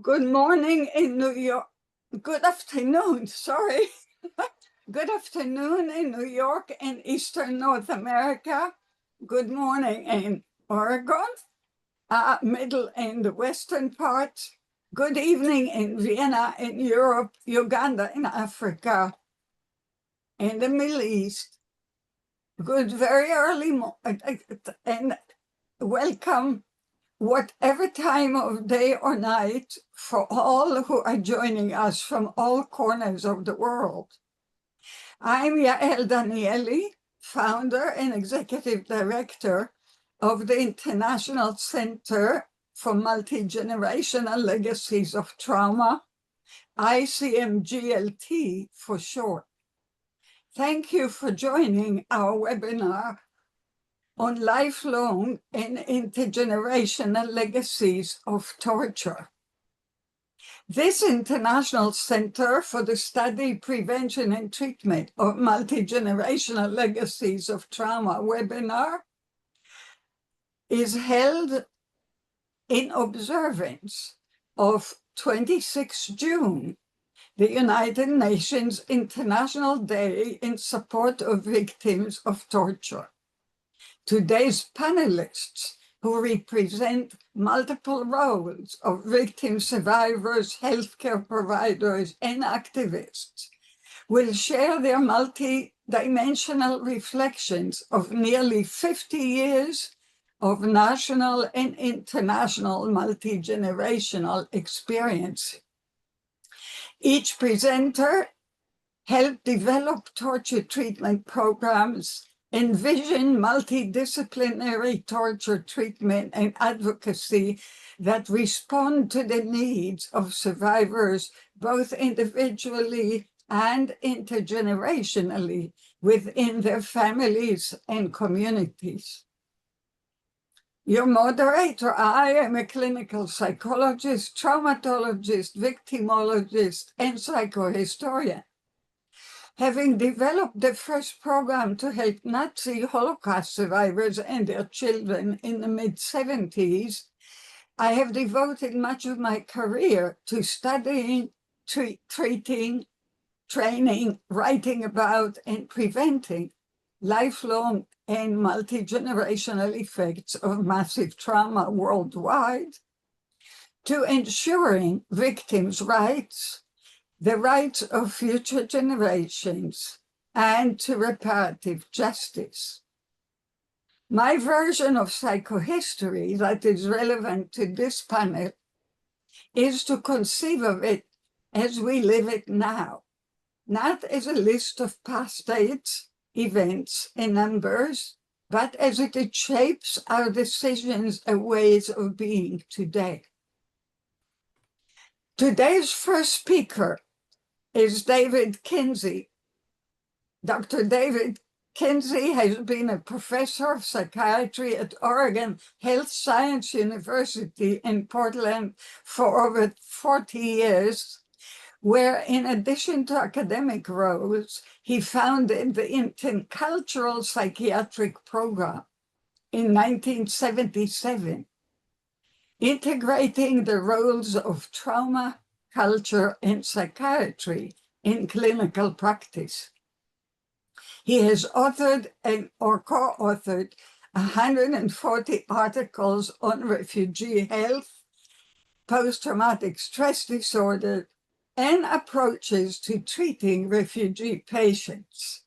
Good morning in New York. Good afternoon, sorry. Good afternoon in New York and Eastern North America. Good morning in Oregon, middle and the western part. Good evening in Vienna in Europe, Uganda in Africa, and the Middle East. Good very early and welcome whatever time of day or night for all who are joining us from all corners of the world. I'm Yael Danieli, founder and executive director of the International Center for Multigenerational Legacies of Trauma, ICMGLT for short. Thank you for joining our webinar on lifelong and intergenerational legacies of torture. This International Center for the Study, Prevention, and Treatment of Multigenerational Legacies of Trauma webinar is held in observance of 26 June, the United Nations International Day in support of victims of torture. Today's panelists, who represent multiple roles of victim survivors, healthcare providers, and activists, will share their multi-dimensional reflections of nearly 50 years of national and international multi-generational experience. Each presenter helped develop torture treatment programs, envision multidisciplinary torture treatment and advocacy that respond to the needs of survivors, both individually and intergenerationally within their families and communities. Your moderator, I am a clinical psychologist, traumatologist, victimologist, and psychohistorian. Having developed the first program to help Nazi Holocaust survivors and their children in the mid-70s, I have devoted much of my career to studying, treating, training, writing about, and preventing lifelong and multi-generational effects of massive trauma worldwide, to ensuring victims' rights, the rights of future generations, and to reparative justice. My version of psychohistory that is relevant to this panel is to conceive of it as we live it now, not as a list of past dates, events, and numbers, but as it shapes our decisions and ways of being today. Today's first speaker is David Kinzie. Dr. David Kinzie has been a professor of psychiatry at Oregon Health Science University in Portland for over 40 years, where in addition to academic roles, he founded the Intercultural Psychiatric Program in 1977, integrating the roles of trauma, culture, and psychiatry in clinical practice. He has authored or co-authored 140 articles on refugee health, post-traumatic stress disorder, and approaches to treating refugee patients.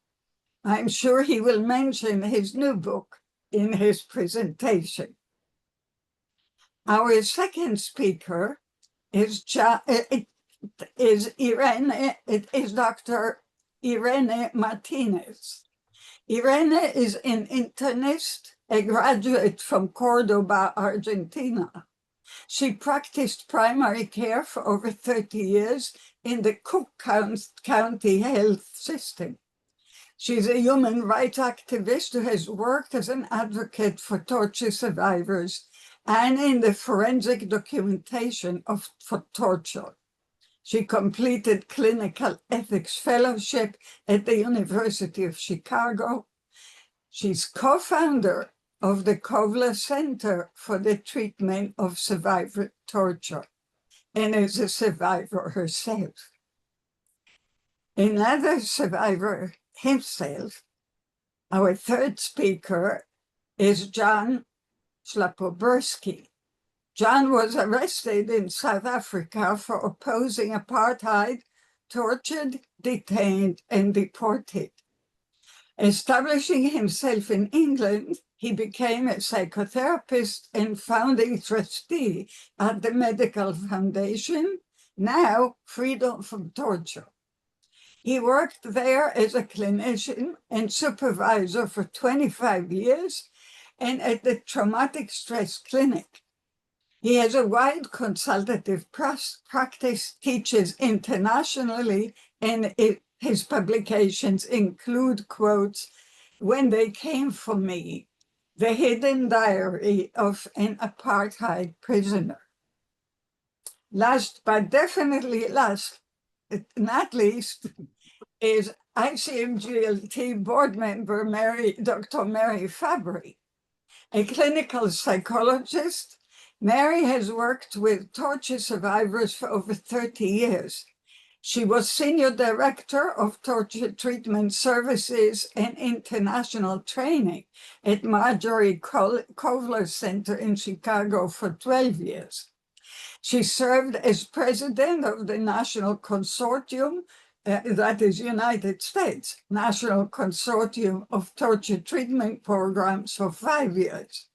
I'm sure he will mention his new book in his presentation. Our second speaker is Dr. Irene Martinez. Irene is an internist, a graduate from Cordoba, Argentina. She practiced primary care for over 30 years in the Cook County health system. She's a human rights activist who has worked as an advocate for torture survivors and in the forensic documentation for torture. She completed clinical ethics fellowship at the University of Chicago. She's co-founder of the Kovler Center for the Treatment of Survivor Torture. and is a survivor herself. Another survivor himself, our third speaker, is John Slapoberski. John was arrested in South Africa for opposing apartheid, tortured, detained, and deported. Establishing himself in England, he became a psychotherapist and founding trustee at the Medical Foundation, now Freedom from Torture. He worked there as a clinician and supervisor for 25 years and at the Traumatic Stress Clinic. He has a wide consultative practice, teaches internationally, and his publications include quotes, "When They Came for Me, The Hidden Diary of an Apartheid Prisoner." Last, but definitely last, not least, is ICMGLT board member Dr. Mary Fabry, a clinical psychologist. Mary has worked with torture survivors for over 30 years. She was Senior Director of Torture Treatment Services and International Training at Marjorie Kovler Center in Chicago for 12 years. She served as president of the National Consortium, that is United States, National Consortium of Torture Treatment Programs for 5 years.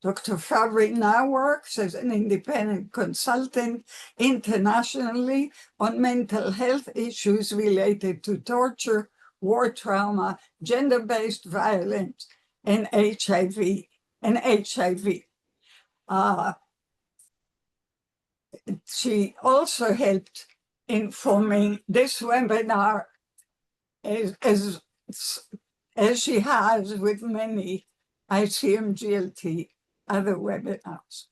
Dr. Fabry now works as an independent consultant internationally on mental health issues related to torture, war trauma, gender-based violence, and HIV. She also helped in forming this webinar as she has with many ICMGLT other webinars.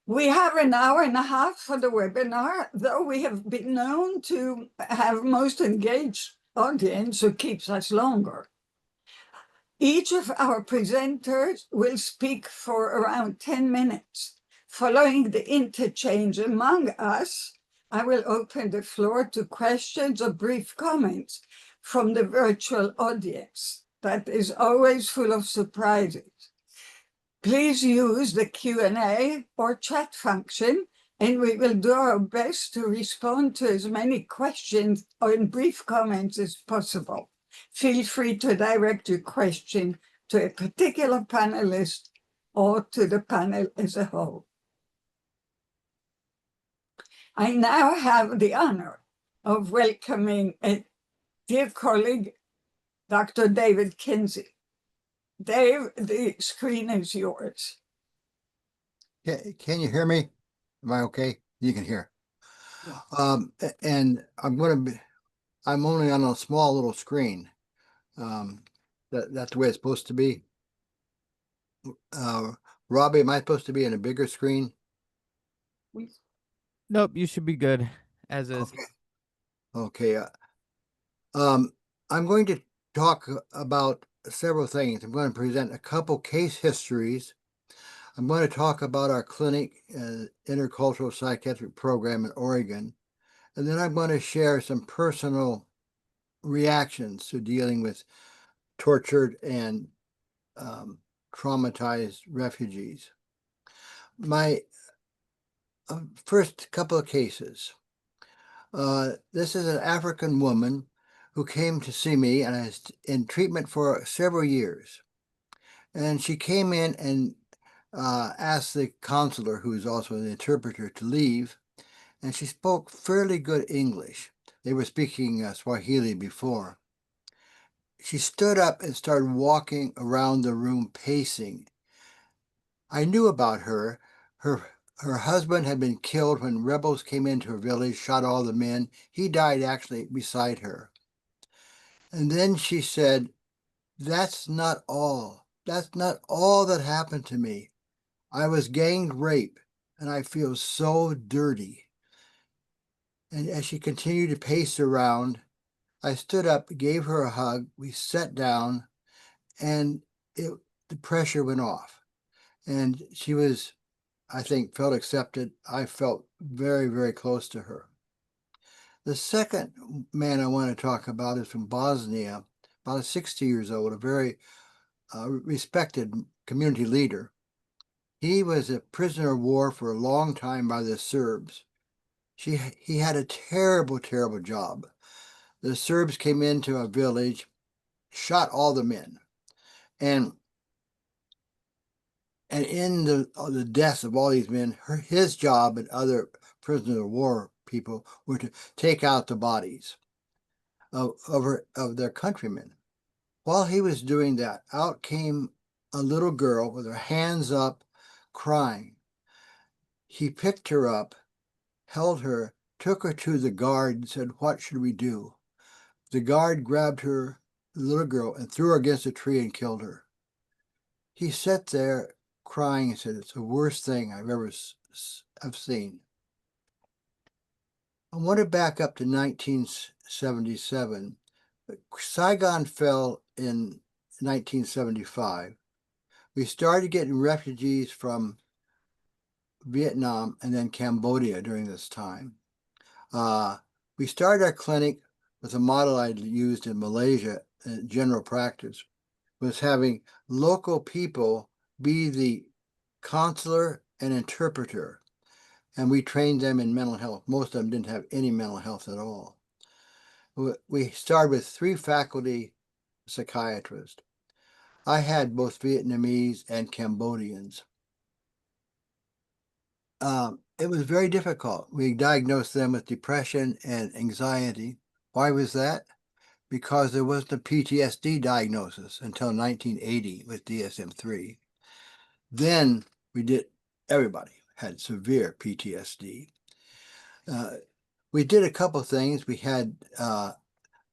We have an hour and a half for the webinar, though we have been known to have most engaged audience who keeps us longer. Each of our presenters will speak for around 10 minutes. Following the interchange among us, I will open the floor to questions or brief comments from the virtual audience. That is always full of surprises. Please use the Q&A or chat function, and we will do our best to respond to as many questions or brief comments as possible. Feel free to direct your question to a particular panelist or to the panel as a whole. I now have the honor of welcoming a dear colleague, Dr. David Kinzie. Dave, the screen is yours. Can you hear me? Am I okay? You can hear. Yeah. And I'm only on a small little screen. That's the way it's supposed to be. Robbie, am I supposed to be in a bigger screen? Nope, you should be good as is. Okay. I'm going to talk about several things. I'm going to present a couple case histories. I'm going to talk about our clinic, Intercultural Psychiatric Program in Oregon. And then I'm going to share some personal reactions to dealing with tortured and traumatized refugees. My first couple of cases. This is an African woman who came to see me and I was in treatment for several years. And she came in and asked the counselor, who is also an interpreter, to leave. And she spoke fairly good English. They were speaking Swahili before. She stood up and started walking around the room, pacing. I knew about her. Her husband had been killed when rebels came into her village, shot all the men. He died actually beside her. And then she said, "That's not all. That's not all that happened to me. I was gang raped and I feel so dirty." And as she continued to pace around, I stood up, gave her a hug, we sat down, and the pressure went off. And she was I think, felt accepted. I felt very, very close to her. The second man I want to talk about is from Bosnia, about 60 years old, a very respected community leader. He was a prisoner of war for a long time by the Serbs. He had a terrible, terrible job. The Serbs came into a village, shot all the men, and in the deaths of all these men, his job and other prisoner of war people were to take out the bodies of their countrymen. While he was doing that, out came a little girl with her hands up, crying. He picked her up, held her, took her to the guard, and said, "What should we do?" The guard grabbed her, the little girl, and threw her against a tree and killed her. He sat there crying and said, "It's the worst thing I've ever seen." I want to back up to 1977. Saigon fell in 1975. We started getting refugees from Vietnam and then Cambodia during this time. We started our clinic with a model I'd used in Malaysia in general practice, was having local people be the counselor and interpreter. And we trained them in mental health. Most of them didn't have any mental health at all. We started with 3 faculty psychiatrists. I had both Vietnamese and Cambodians. It was very difficult. We diagnosed them with depression and anxiety. Why was that? Because there wasn't a PTSD diagnosis until 1980 with DSM-3. Then everybody had severe PTSD. We did a couple things. We had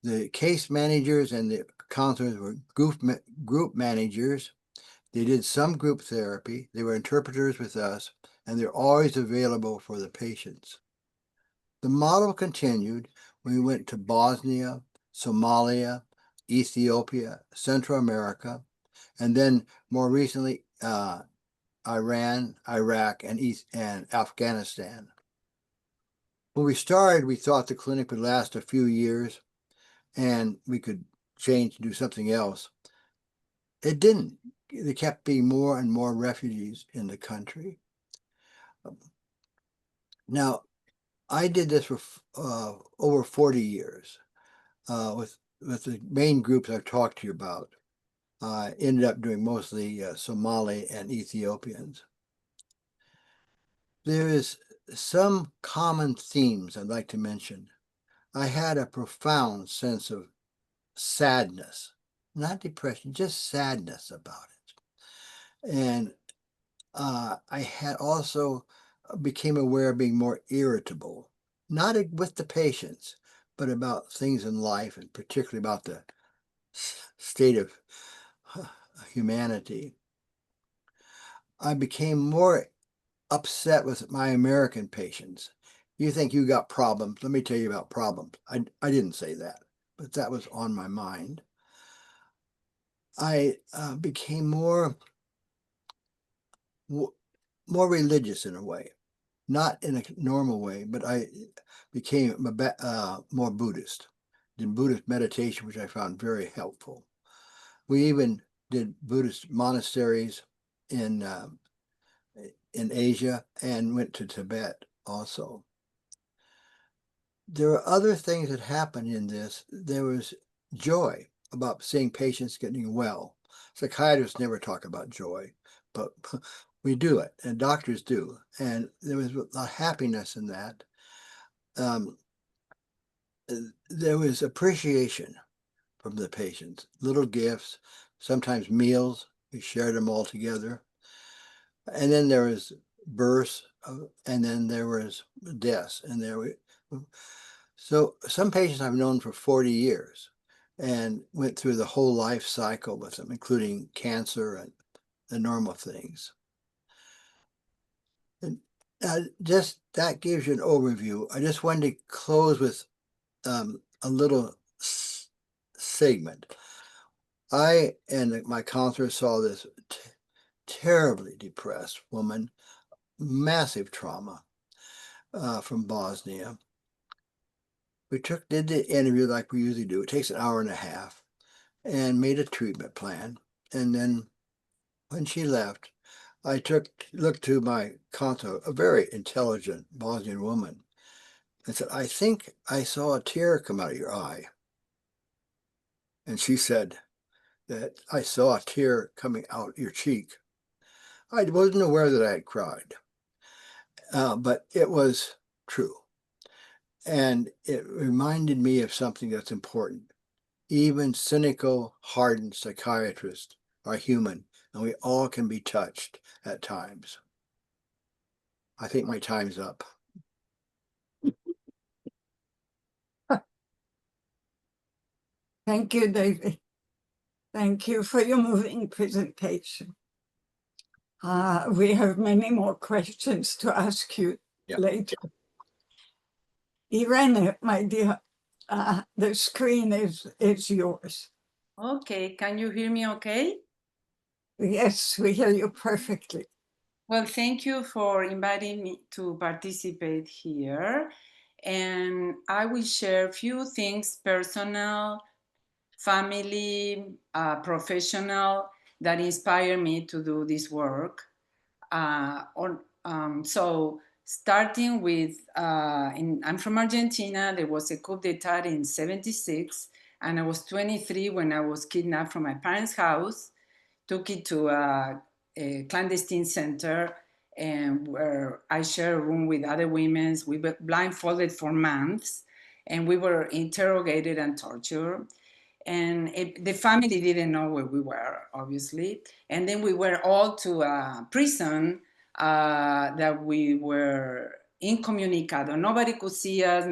the case managers and the counselors were group managers. They did some group therapy. They were interpreters with us, and they're always available for the patients. The model continued when we went to Bosnia, Somalia, Ethiopia, Central America, and then more recently, Iran, Iraq, and Afghanistan. When we started, we thought the clinic would last a few years and we could change and do something else. It didn't. There kept being more and more refugees in the country. Now, I did this for over 40 years with the main groups I've talked to you about. I ended up doing mostly Somali and Ethiopians. There is some common themes I'd like to mention. I had a profound sense of sadness, not depression, just sadness about it. And I had also became aware of being more irritable, not with the patients, but about things in life, and particularly about the state of humanity. I became more upset with my American patients. You think you got problems? Let me tell you about problems. I didn't say that, but that was on my mind. I became more religious in a way, not in a normal way, but I became more Buddhist. Did Buddhist meditation, which I found very helpful. We even did Buddhist monasteries in Asia and went to Tibet also. There are other things that happened in this. There was joy about seeing patients getting well. Psychiatrists never talk about joy, but we do it, and doctors do. And there was a happiness in that. There was appreciation from the patients, little gifts, sometimes meals. We shared them all together. And then there was births, and then there was deaths, so some patients I've known for 40 years and went through the whole life cycle with them, including cancer and the normal things. And just that gives you an overview. I just wanted to close with a little segment. I and my counselor saw this terribly depressed woman massive trauma from Bosnia. We did the interview like we usually do. It takes an hour and a half, and made a treatment plan. And then when she left, I looked to my consult, a very intelligent Bosnian woman, and said, "I think I saw a tear come out of your eye." And she said that I saw a tear coming out your cheek. I wasn't aware that I had cried, but it was true. And it reminded me of something that's important. Even cynical, hardened psychiatrists are human, and we all can be touched at times. I think my time's up. Thank you, David. Thank you for your moving presentation. We have many more questions to ask you later. Irene, my dear, the screen is yours. Okay, can you hear me okay? Yes, we hear you perfectly. Well, thank you for inviting me to participate here. And I will share a few things, personal, family, professional, that inspire me to do this work. So starting with, I'm from Argentina. There was a coup d'etat in 76, and I was 23 when I was kidnapped from my parents' house, took it to a clandestine center, and where I shared a room with other women. We were blindfolded for months, and we were interrogated and tortured. And the family didn't know where we were, obviously. And then we were all to a prison that we were incommunicado. Nobody could see us,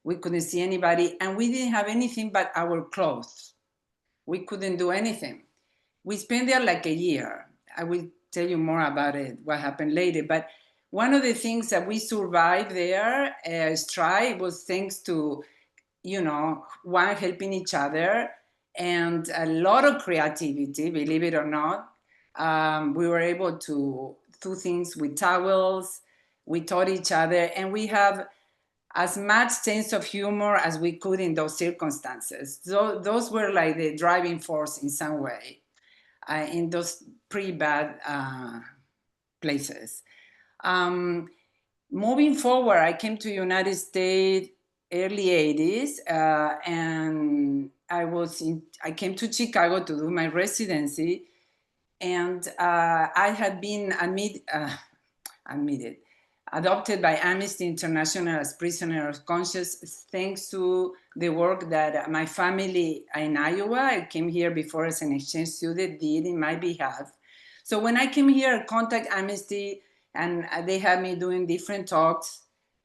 we couldn't see anybody. And we didn't have anything but our clothes. We couldn't do anything. We spent there like a year. I will tell you more about it, what happened later. But one of the things that we survived there as tribe was thanks to, one helping each other and a lot of creativity, believe it or not. We were able to do things with towels. We taught each other, and we have as much sense of humor as we could in those circumstances. So those were like the driving force in some way in those pretty bad places. Moving forward, I came to United States early 80s, and I came to Chicago to do my residency, and I had been adopted by Amnesty International as prisoner of conscience, thanks to the work that my family in Iowa, I came here before as an exchange student, did in my behalf. So when I came here, I contact Amnesty, and they had me doing different talks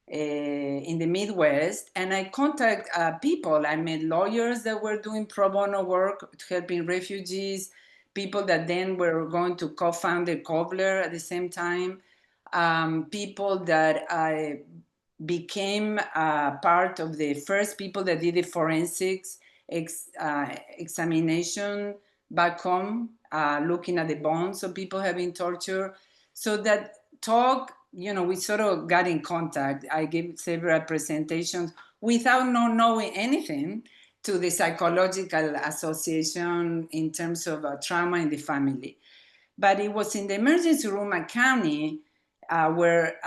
in the Midwest, and I contact people. I met lawyers that were doing pro bono work, helping refugees, people that then were going to co-found the Kovler at the same time, people that I became part of the first people that did the forensics examination back home, looking at the bones of people having torture. So that talk, we sort of got in contact. I gave several presentations without not knowing anything to the psychological association in terms of trauma in the family. But it was in the emergency room at county where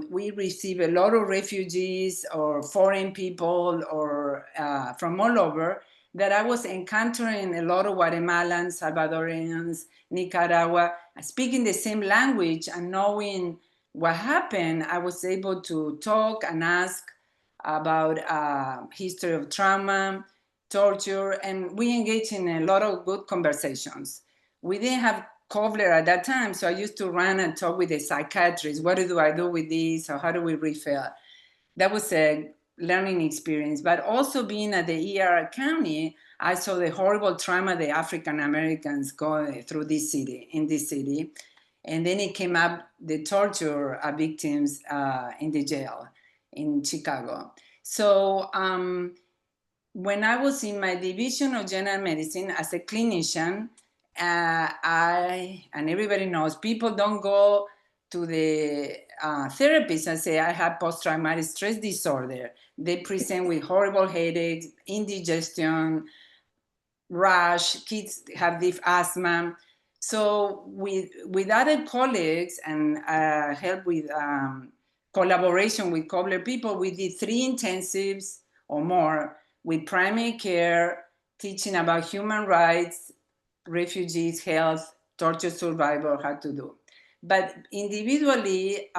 we receive a lot of refugees or foreign people or from all over, that I was encountering a lot of Guatemalans, Salvadorians, Nicaragua, speaking the same language, and knowing what happened, I was able to talk and ask about history of trauma, torture, and we engaged in a lot of good conversations. We didn't have Kovler at that time, so I used to run and talk with the psychiatrist. What do I do with this, or how do we refill? That was a learning experience. But also being at the ER county, I saw the horrible trauma the African Americans go through in this city. And then it came up the torture victims in the jail in Chicago. So when I was in my division of general medicine as a clinician, and everybody knows, people don't go to the therapist and say, I have post-traumatic stress disorder. They present with horrible headaches, indigestion, rash, kids have deep asthma. So with other colleagues and help with collaboration with Kobler people, we did 3 intensives or more with primary care, teaching about human rights, refugees, health, torture survivor, how to do. But individually,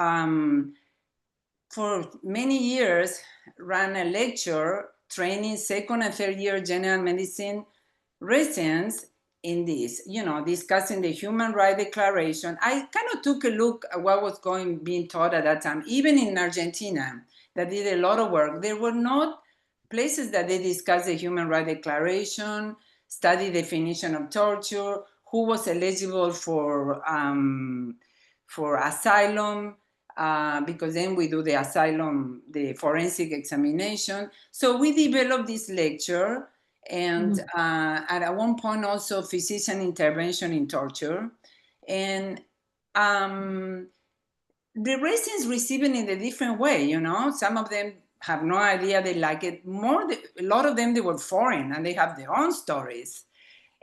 for many years, ran a lecture training 2nd and 3rd year general medicine residents in this, discussing the Human Rights Declaration. I kind of took a look at what was being taught at that time, even in Argentina, that did a lot of work. There were not places that they discussed the Human Rights Declaration, study definition of torture, who was eligible for asylum, because then we do the asylum, the forensic examination. So we developed this lecture, and at one point also physician intervention in torture. And the residents receive it in a different way, Some of them have no idea they like it. A lot of them, they were foreign and they have their own stories.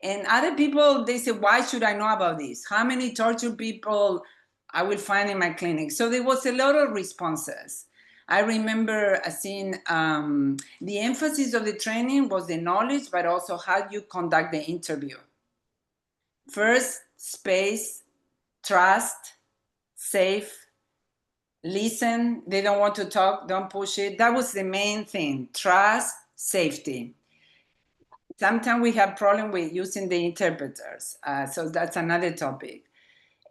And other people, they say, why should I know about this? How many torture people I will find in my clinic? So there was a lot of responses. I remember seeing the emphasis of the training was the knowledge, but also how you conduct the interview. First, space, trust, safe, listen. They don't want to talk, don't push it. That was the main thing, trust, safety. Sometimes we have problem with using the interpreters. So that's another topic.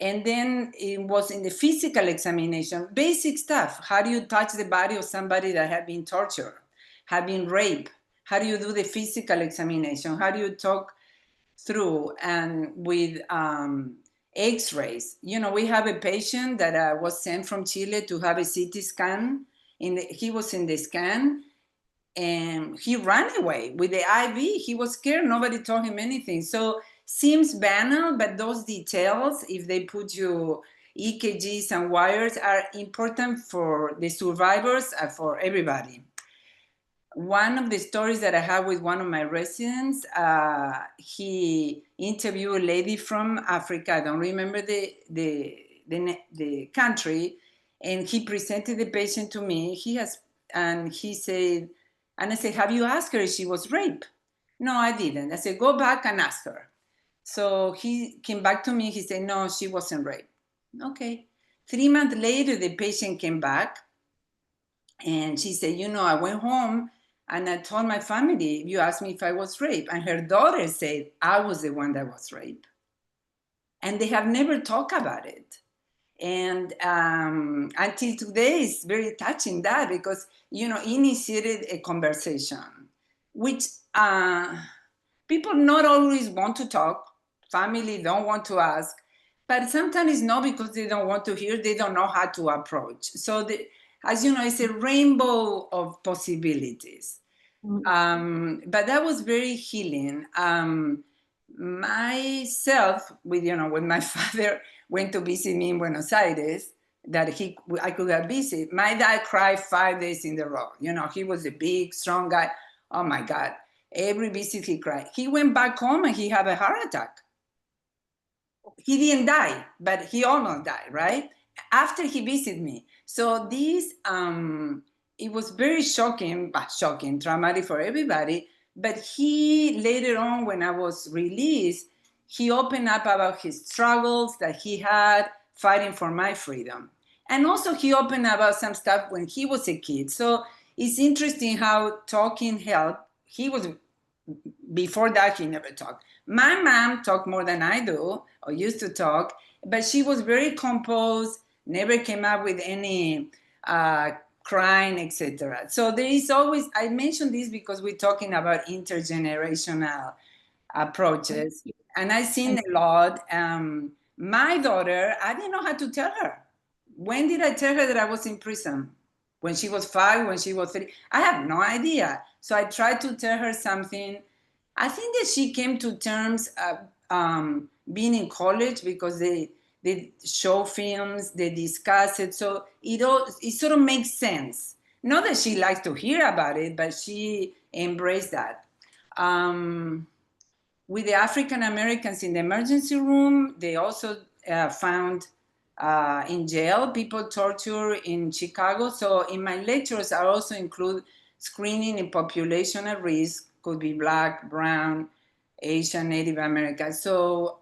And then it was in the physical examination, basic stuff. How do you touch the body of somebody that had been tortured, had been raped? How do you do the physical examination? How do you talk through and with x-rays? We have a patient that was sent from Chile to have a CT scan. He was in the scan and he ran away with the IV. He was scared. Nobody told him anything. So seems banal, but those details, if they put you EKGs and wires, are important for the survivors and for everybody. One of the stories that I have with one of my residents, he interviewed a lady from Africa. I don't remember the country, and he presented the patient to me. And I said, have you asked her if she was raped? No, I didn't. I said, go back and ask her. So he came back to me. He said, no, she wasn't raped. Okay. 3 months later, the patient came back and she said, I went home and I told my family, you asked me if I was raped. And her daughter said, I was the one that was raped. And they have never talked about it. And until today, it's very touching that because, initiated a conversation, which people not always want to talk. Family don't want to ask, but sometimes it's not because they don't want to hear, they don't know how to approach. So as you know, it's a rainbow of possibilities. But that was very healing. Myself, when my father went to visit me in Buenos Aires, I could have visited, my dad cried 5 days in a row. He was a big, strong guy. Oh my God. Every visit he cried. He went back home and he had a heart attack. He didn't die, but he almost died, right? After he visited me. So this, it was very shocking, traumatic for everybody. But he, later on, when I was released, he opened up about his struggles that he had fighting for my freedom. And also he opened up about some stuff when he was a kid. So it's interesting how talking helped. Before that, he never talked. My mom talked more than I do, or used to talk, but she was very composed, never came up with any crying, etc. So there is always, I mentioned this because we're talking about intergenerational approaches, and I've seen a lot. My daughter, I didn't know how to tell her. When did I tell her that I was in prison? When she was 5, when she was 3? I have no idea. So I tried to tell her something. I think that she came to terms being in college because the they show films, they discuss it. So it sort of makes sense. Not that she likes to hear about it, but she embraced that. With the African Americans in the emergency room, they also found in jail people tortured in Chicago. So in my lectures, I also include screening in population at risk, could be Black, Brown, Asian, Native American. So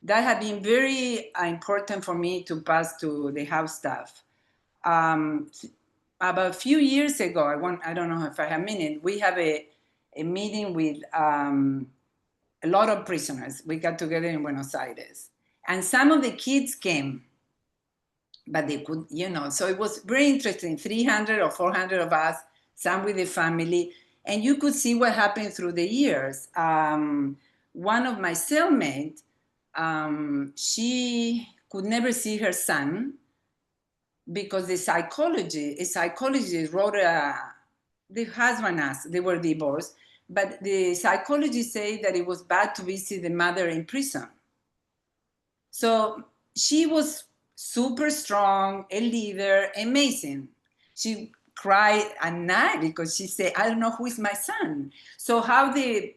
that had been very important for me to pass to the house staff. About a few years ago, I don't know if I have a minute, we have a meeting with a lot of prisoners. We got together in Buenos Aires. And some of the kids came, but they could, so it was very interesting, 300 or 400 of us, some with the family, and you could see what happened through the years. One of my cellmates, she could never see her son because a psychologist wrote the husband asked, they were divorced, but the psychologist said that it was bad to visit the mother in prison. So she was super strong, a leader, amazing. She cried at night because she said, I don't know who is my son. So how the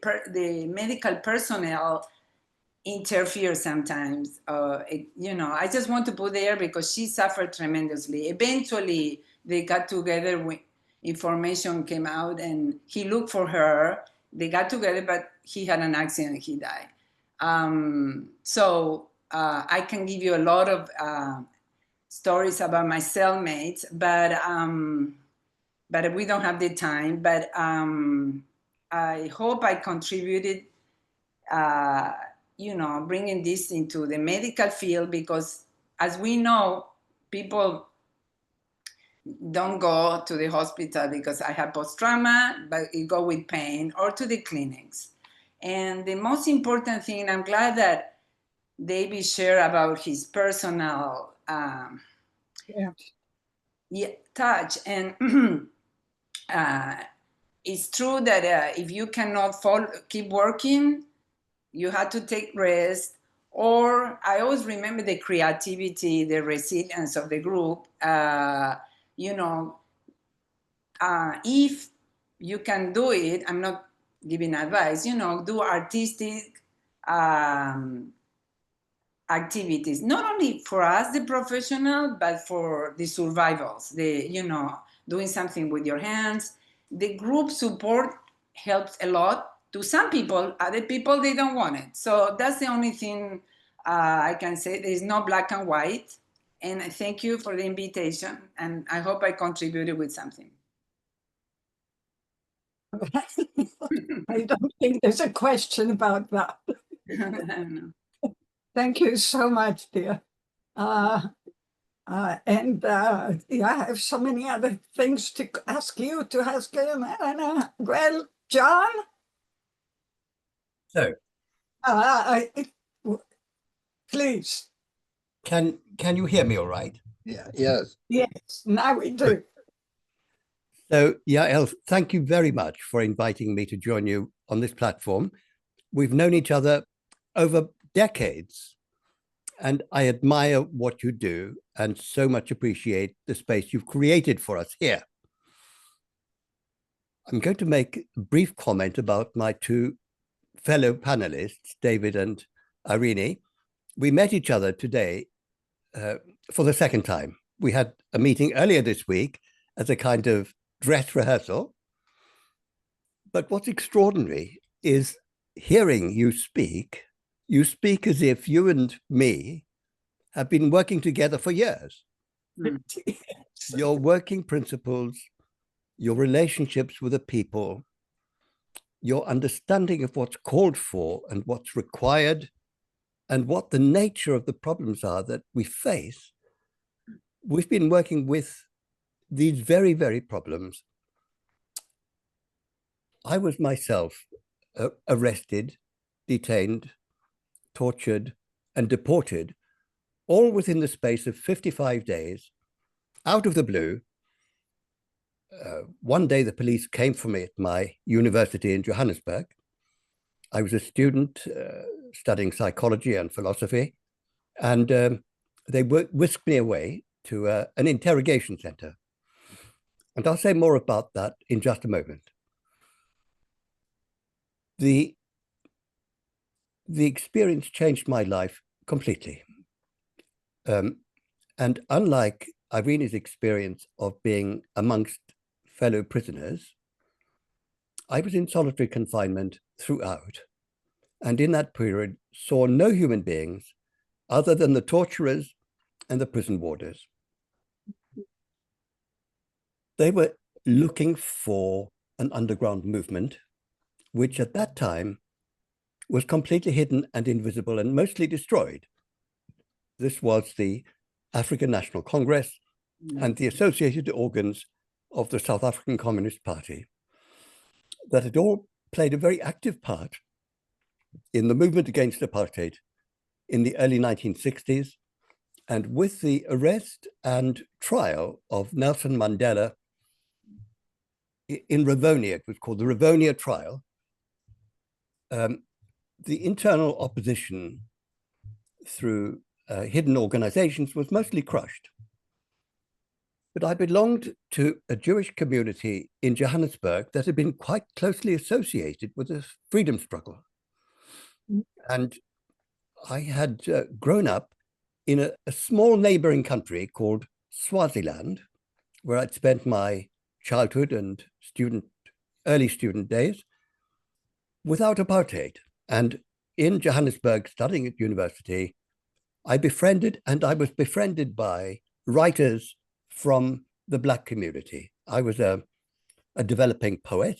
medical personnel interfere sometimes, I just want to put there because she suffered tremendously. Eventually, they got together when information came out and he looked for her. They got together, but he had an accident, he died. I can give you a lot of stories about my cellmates, but we don't have the time. But I hope I contributed, bringing this into the medical field, because as we know, people don't go to the hospital because I have post-trauma, but you go with pain, or to the clinics. And the most important thing, I'm glad that David shared about his personal touch. And it's true that if you cannot keep working, you have to take rest. Or I always remember the creativity, the resilience of the group. If you can do it, I'm not giving advice, do artistic activities, not only for us, the professional, but for the survivors, doing something with your hands. The group support helps a lot to some people. Other people, they don't want it. So that's the only thing I can say. There's no black and white. And thank you for the invitation. And I hope I contributed with something. I don't think there's a question about that. I don't know. Thank you so much, dear. I have so many other things to ask you, Elena. Well, John? So, please. can you hear me all right? Yeah, yes. Yes, now we do. So, Yael, thank you very much for inviting me to join you on this platform. We've known each other over decades, and I admire what you do and so much appreciate the space you've created for us here. I'm going to make a brief comment about my two fellow panelists, David and Irene. We met each other today for the second time. We had a meeting earlier this week as a kind of dress rehearsal. But what's extraordinary is hearing you speak as if you and me have been working together for years. Your working principles, your relationships with the people, your understanding of what's called for and what's required, and what the nature of the problems are that we face. We've been working with these very, very problems. I was myself arrested, detained, tortured, and deported, all within the space of 55 days, out of the blue. One day the police came for me at my university in Johannesburg. I was a student studying psychology and philosophy, And they whisked me away to an interrogation center. And I'll say more about that in just a moment. The experience changed my life completely. And unlike Irene's experience of being amongst fellow prisoners, I was in solitary confinement throughout. And in that period, saw no human beings other than the torturers and the prison warders. They were looking for an underground movement, which at that time was completely hidden and invisible and mostly destroyed. This was the African National Congress and the associated organs of the South African Communist Party that had all played a very active part in the movement against apartheid in the early 1960s. And with the arrest and trial of Nelson Mandela in Rivonia, it was called the Rivonia trial, the internal opposition through hidden organizations was mostly crushed. But I belonged to a Jewish community in Johannesburg that had been quite closely associated with the freedom struggle. And I had grown up in a small neighboring country called Swaziland, where I'd spent my childhood and early student days without apartheid. And in Johannesburg, studying at university, I was befriended by writers from the Black community. I was a developing poet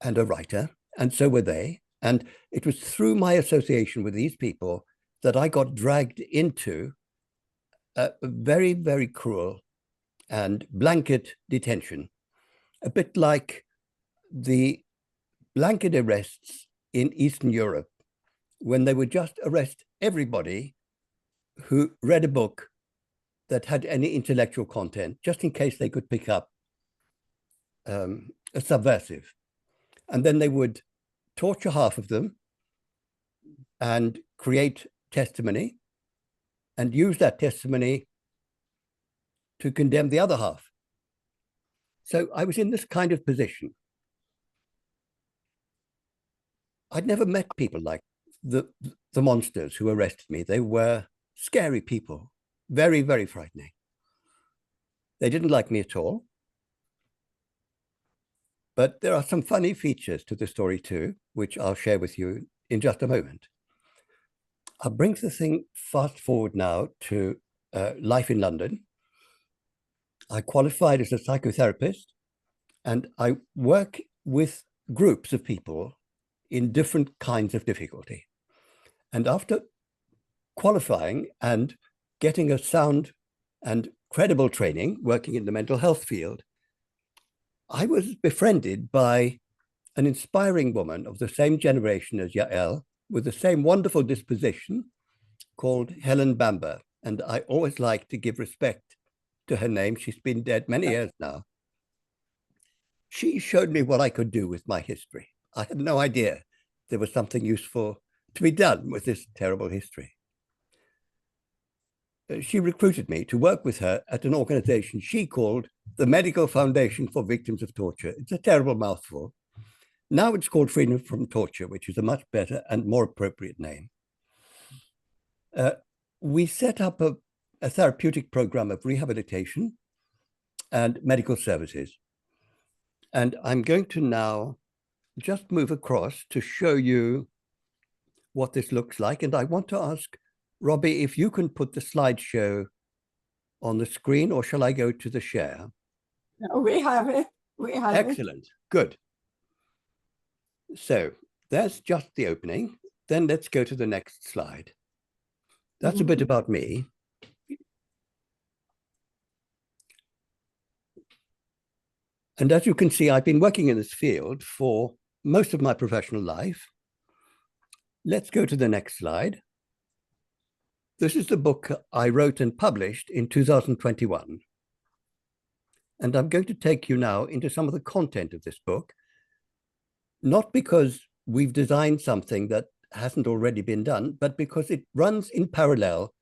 and a writer, and so were they. And it was through my association with these people that I got dragged into a very, very cruel and blanket detention, a bit like the blanket arrests in Eastern Europe, when they would just arrest everybody who read a book that had any intellectual content, just in case they could pick up a subversive. And then they would torture half of them and create testimony and use that testimony to condemn the other half. So I was in this kind of position. I'd never met people like the monsters who arrested me. They were scary people, very, very frightening. They didn't like me at all. But there are some funny features to the story too, which I'll share with you in just a moment. I'll bring the thing fast forward now to life in London. I qualified as a psychotherapist, and I work with groups of people in different kinds of difficulty. And after qualifying and getting a sound and credible training, working in the mental health field, I was befriended by an inspiring woman of the same generation as Yael, with the same wonderful disposition, called Helen Bamber. And I always like to give respect to her name. She's been dead many years now. She showed me what I could do with my history. I had no idea there was something useful to be done with this terrible history. She recruited me to work with her at an organization she called the Medical Foundation for Victims of Torture. It's a terrible mouthful. Now it's called Freedom from Torture, which is a much better and more appropriate name. We set up a therapeutic program of rehabilitation and medical services. And I'm going to now just move across to show you what this looks like. And I want to ask Robbie, if you can put the slideshow on the screen, or shall I go to the share? No, we have it. We have it. Excellent. Good. So that's just the opening. Then let's go to the next slide. That's a bit about me. And as you can see, I've been working in this field for most of my professional life. Let's go to the next slide. This is the book I wrote and published in 2021. And I'm going to take you now into some of the content of this book, not because we've designed something that hasn't already been done, but because it runs in parallel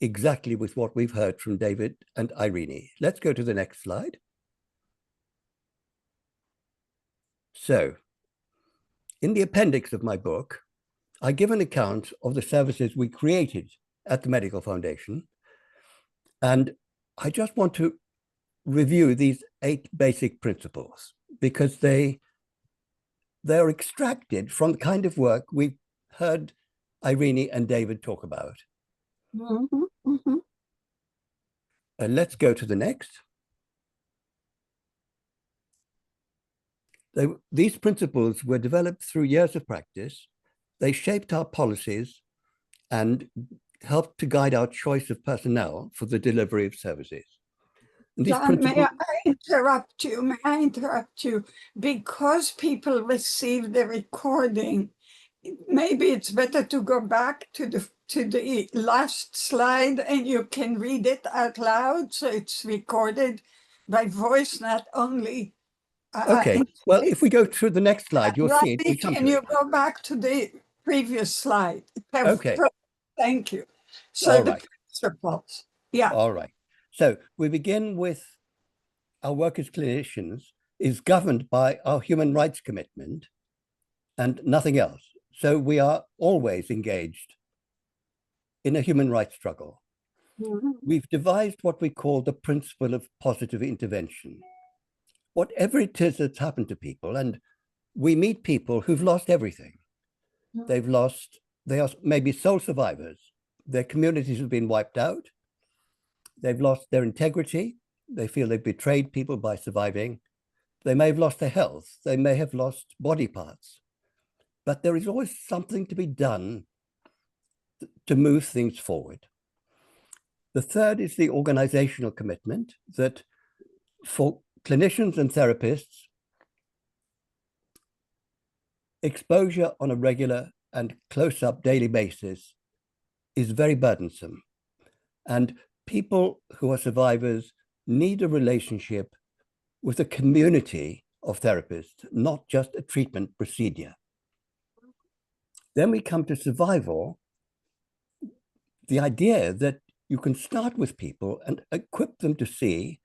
exactly with what we've heard from David and Irene. Let's go to the next slide. So, in the appendix of my book, I give an account of the services we created at the Medical Foundation. And I just want to review these 8 basic principles because they're extracted from the kind of work we've heard Irene and David talk about. Mhm, mhm. Let's go to the next. These principles were developed through years of practice. They shaped our policies and helped to guide our choice of personnel for the delivery of services. And these John, may principles, I interrupt you? May I interrupt you? Because people receive the recording, maybe it's better to go back to the last slide and you can read it out loud so it's recorded by voice, not only. okay, well, if we go through the next slide, you'll see it. Randy, We come can to you it. go back to the previous slide? Okay. Thank you. So All the right. principles. Yeah. All right. So we begin with our work as clinicians is governed by our human rights commitment and nothing else. So we are always engaged in a human rights struggle. Mhm. We've devised what we call the principle of positive intervention. Whatever it is that's happened to people, and we meet people who've lost everything. They are maybe sole survivors. Their communities have been wiped out. They've lost their integrity. They feel they've betrayed people by surviving. They may have lost their health. They may have lost body parts. But there is always something to be done to move things forward. The third is the organizational commitment that for clinicians and therapists, exposure on a regular and close-up daily basis is very burdensome. And people who are survivors need a relationship with a community of therapists, not just a treatment procedure. Then we come to survival, the idea that you can start with people and equip them to see,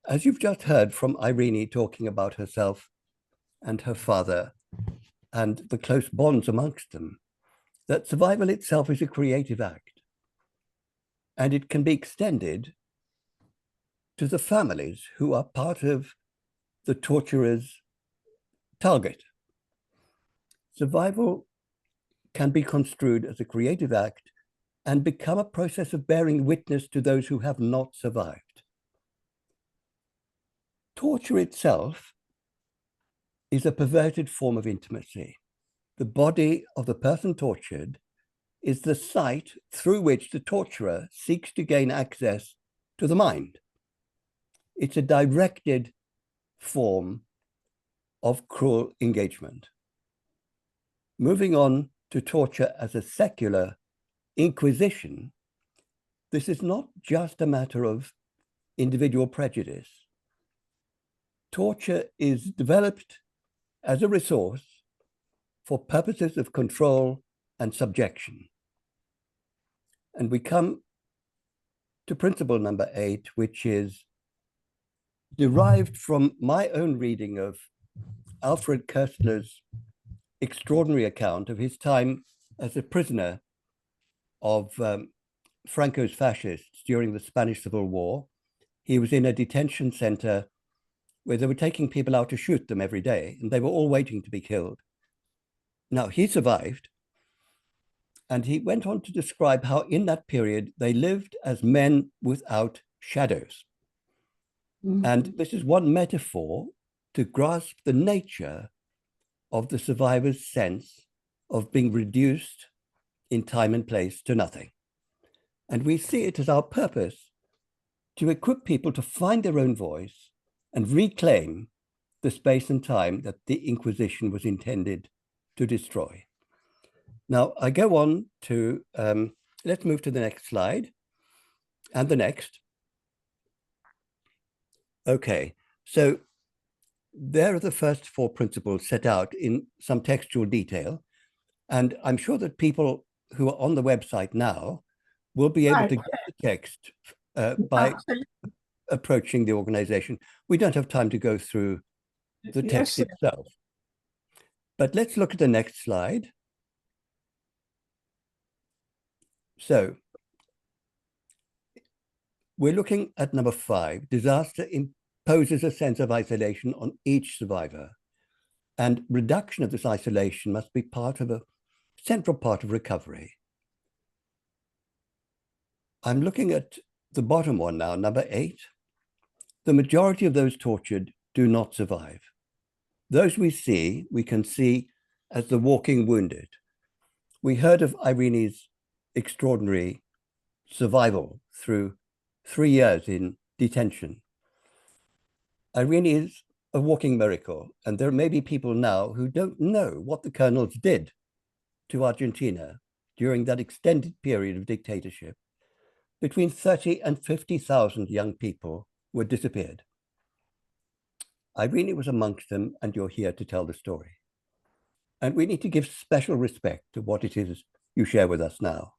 as you've just heard from Irene talking about herself and her father and the close bonds amongst them, that survival itself is a creative act. And it can be extended to the families who are part of the torturer's target. Survival can be construed as a creative act and become a process of bearing witness to those who have not survived. Torture itself is a perverted form of intimacy. The body of the person tortured is the site through which the torturer seeks to gain access to the mind. It's a directed form of cruel engagement. Moving on to torture as a secular inquisition, this is not just a matter of individual prejudice. Torture is developed as a resource for purposes of control and subjection. And we come to principle number 8, which is derived from my own reading of Alfred Koestler's extraordinary account of his time as a prisoner of Franco's fascists during the Spanish Civil War. He was in a detention center where they were taking people out to shoot them every day, and they were all waiting to be killed. Now, he survived, and he went on to describe how in that period they lived as men without shadows. Mhm. And this is one metaphor to grasp the nature of the survivor's sense of being reduced in time and place to nothing. And we see it as our purpose to equip people to find their own voice and reclaim the space and time that the Inquisition was intended to destroy. Now, I go on to, let's move to the next slide and the next. Okay, so there are the first 4 principles set out in some textual detail. And I'm sure that people who are on the website now will be able Right. to get the text by Absolutely. approaching the organization. We don't have time to go through the text Yes, itself. But let's look at the next slide. So we're looking at number 5. Disaster imposes a sense of isolation on each survivor. And reduction of this isolation must be part of a central part of recovery. I'm looking at the bottom one now, number 8. The majority of those tortured do not survive. Those we can see as the walking wounded. We heard of Irene's extraordinary survival through 3 years in detention. Irene is a walking miracle, and there may be people now who don't know what the colonels did to Argentina during that extended period of dictatorship. Between 30 and 50,000 young people were disappeared. Irene was amongst them, and you're here to tell the story. And we need to give special respect to what it is you share with us now.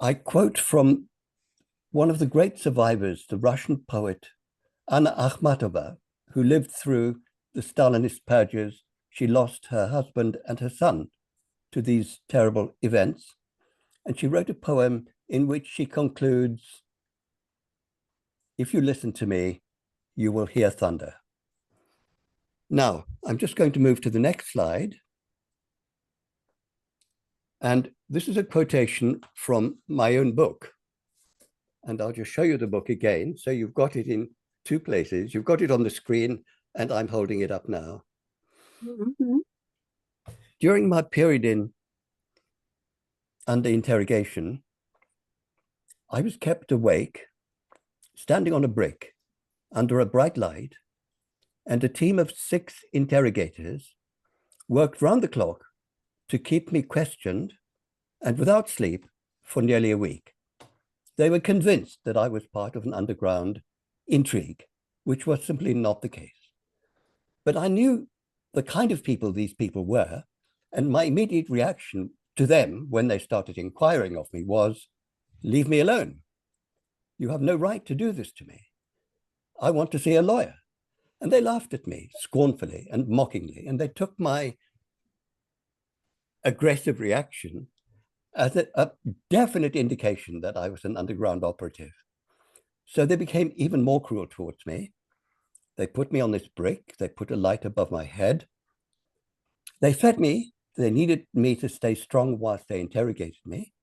I quote from one of the great survivors, the Russian poet Anna Akhmatova, who lived through the Stalinist purges. She lost her husband and her son to these terrible events. And she wrote a poem in which she concludes, "If you listen to me, you will hear thunder." Now, I'm just going to move to the next slide. And this is a quotation from my own book. And I'll just show you the book again. So you've got it in 2 places. You've got it on the screen, and I'm holding it up now. Mm-hmm. During my period under interrogation, I was kept awake, standing on a brick under a bright light, and a team of 6 interrogators worked round the clock to keep me questioned and without sleep for nearly a week. They were convinced that I was part of an underground intrigue, which was simply not the case. But I knew the kind of people these people were, and my immediate reaction to them when they started inquiring of me was, "Leave me alone. You have no right to do this to me. I want to see a lawyer." And they laughed at me scornfully and mockingly, and they took my aggressive reaction as a definite indication that I was an underground operative. So they became even more cruel towards me. They put me on this brick. They put a light above my head. They fed me. They needed me to stay strong whilst they interrogated me.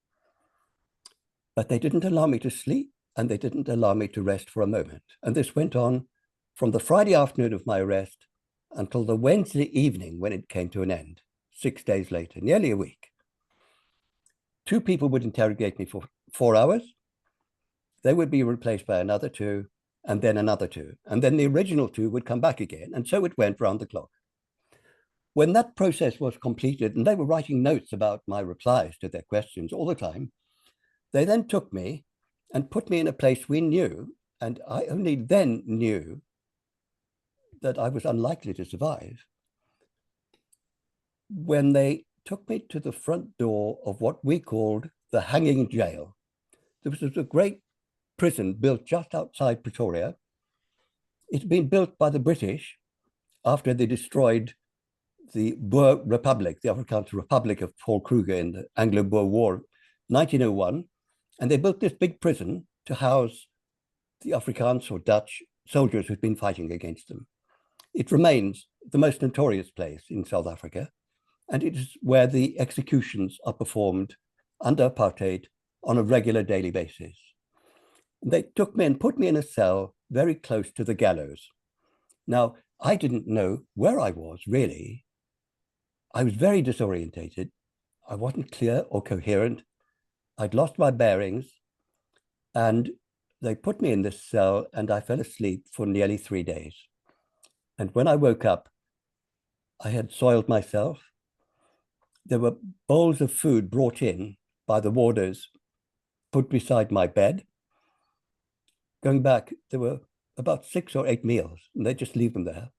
But they didn't allow me to sleep, and they didn't allow me to rest for a moment. And this went on from the Friday afternoon of my arrest until the Wednesday evening when it came to an end, 6 days later, nearly a week. 2 people would interrogate me for 4 hours. They would be replaced by another 2, and then another 2. And then the original 2 would come back again. And so it went round the clock. When that process was completed, and they were writing notes about my replies to their questions all the time, they then took me and put me in a place we knew, and I only then knew that I was unlikely to survive, when they took me to the front door of what we called the hanging jail. This was a great prison built just outside Pretoria. It had been built by the British after they destroyed the Boer Republic, the Afrikaans Republic of Paul Kruger in the Anglo-Boer War, 1901. And they built this big prison to house the Afrikaans or Dutch soldiers who'd been fighting against them. It remains the most notorious place in South Africa, and it is where the executions are performed under apartheid on a regular daily basis. And they took me and put me in a cell very close to the gallows. Now, I didn't know where I was, really. I was very disorientated. I wasn't clear or coherent. I'd lost my bearings, and they put me in this cell, and I fell asleep for nearly 3 days. And when I woke up, I had soiled myself. There were bowls of food brought in by the warders, put beside my bed. Going back, there were about 6 or 8 meals, and they just leave them there.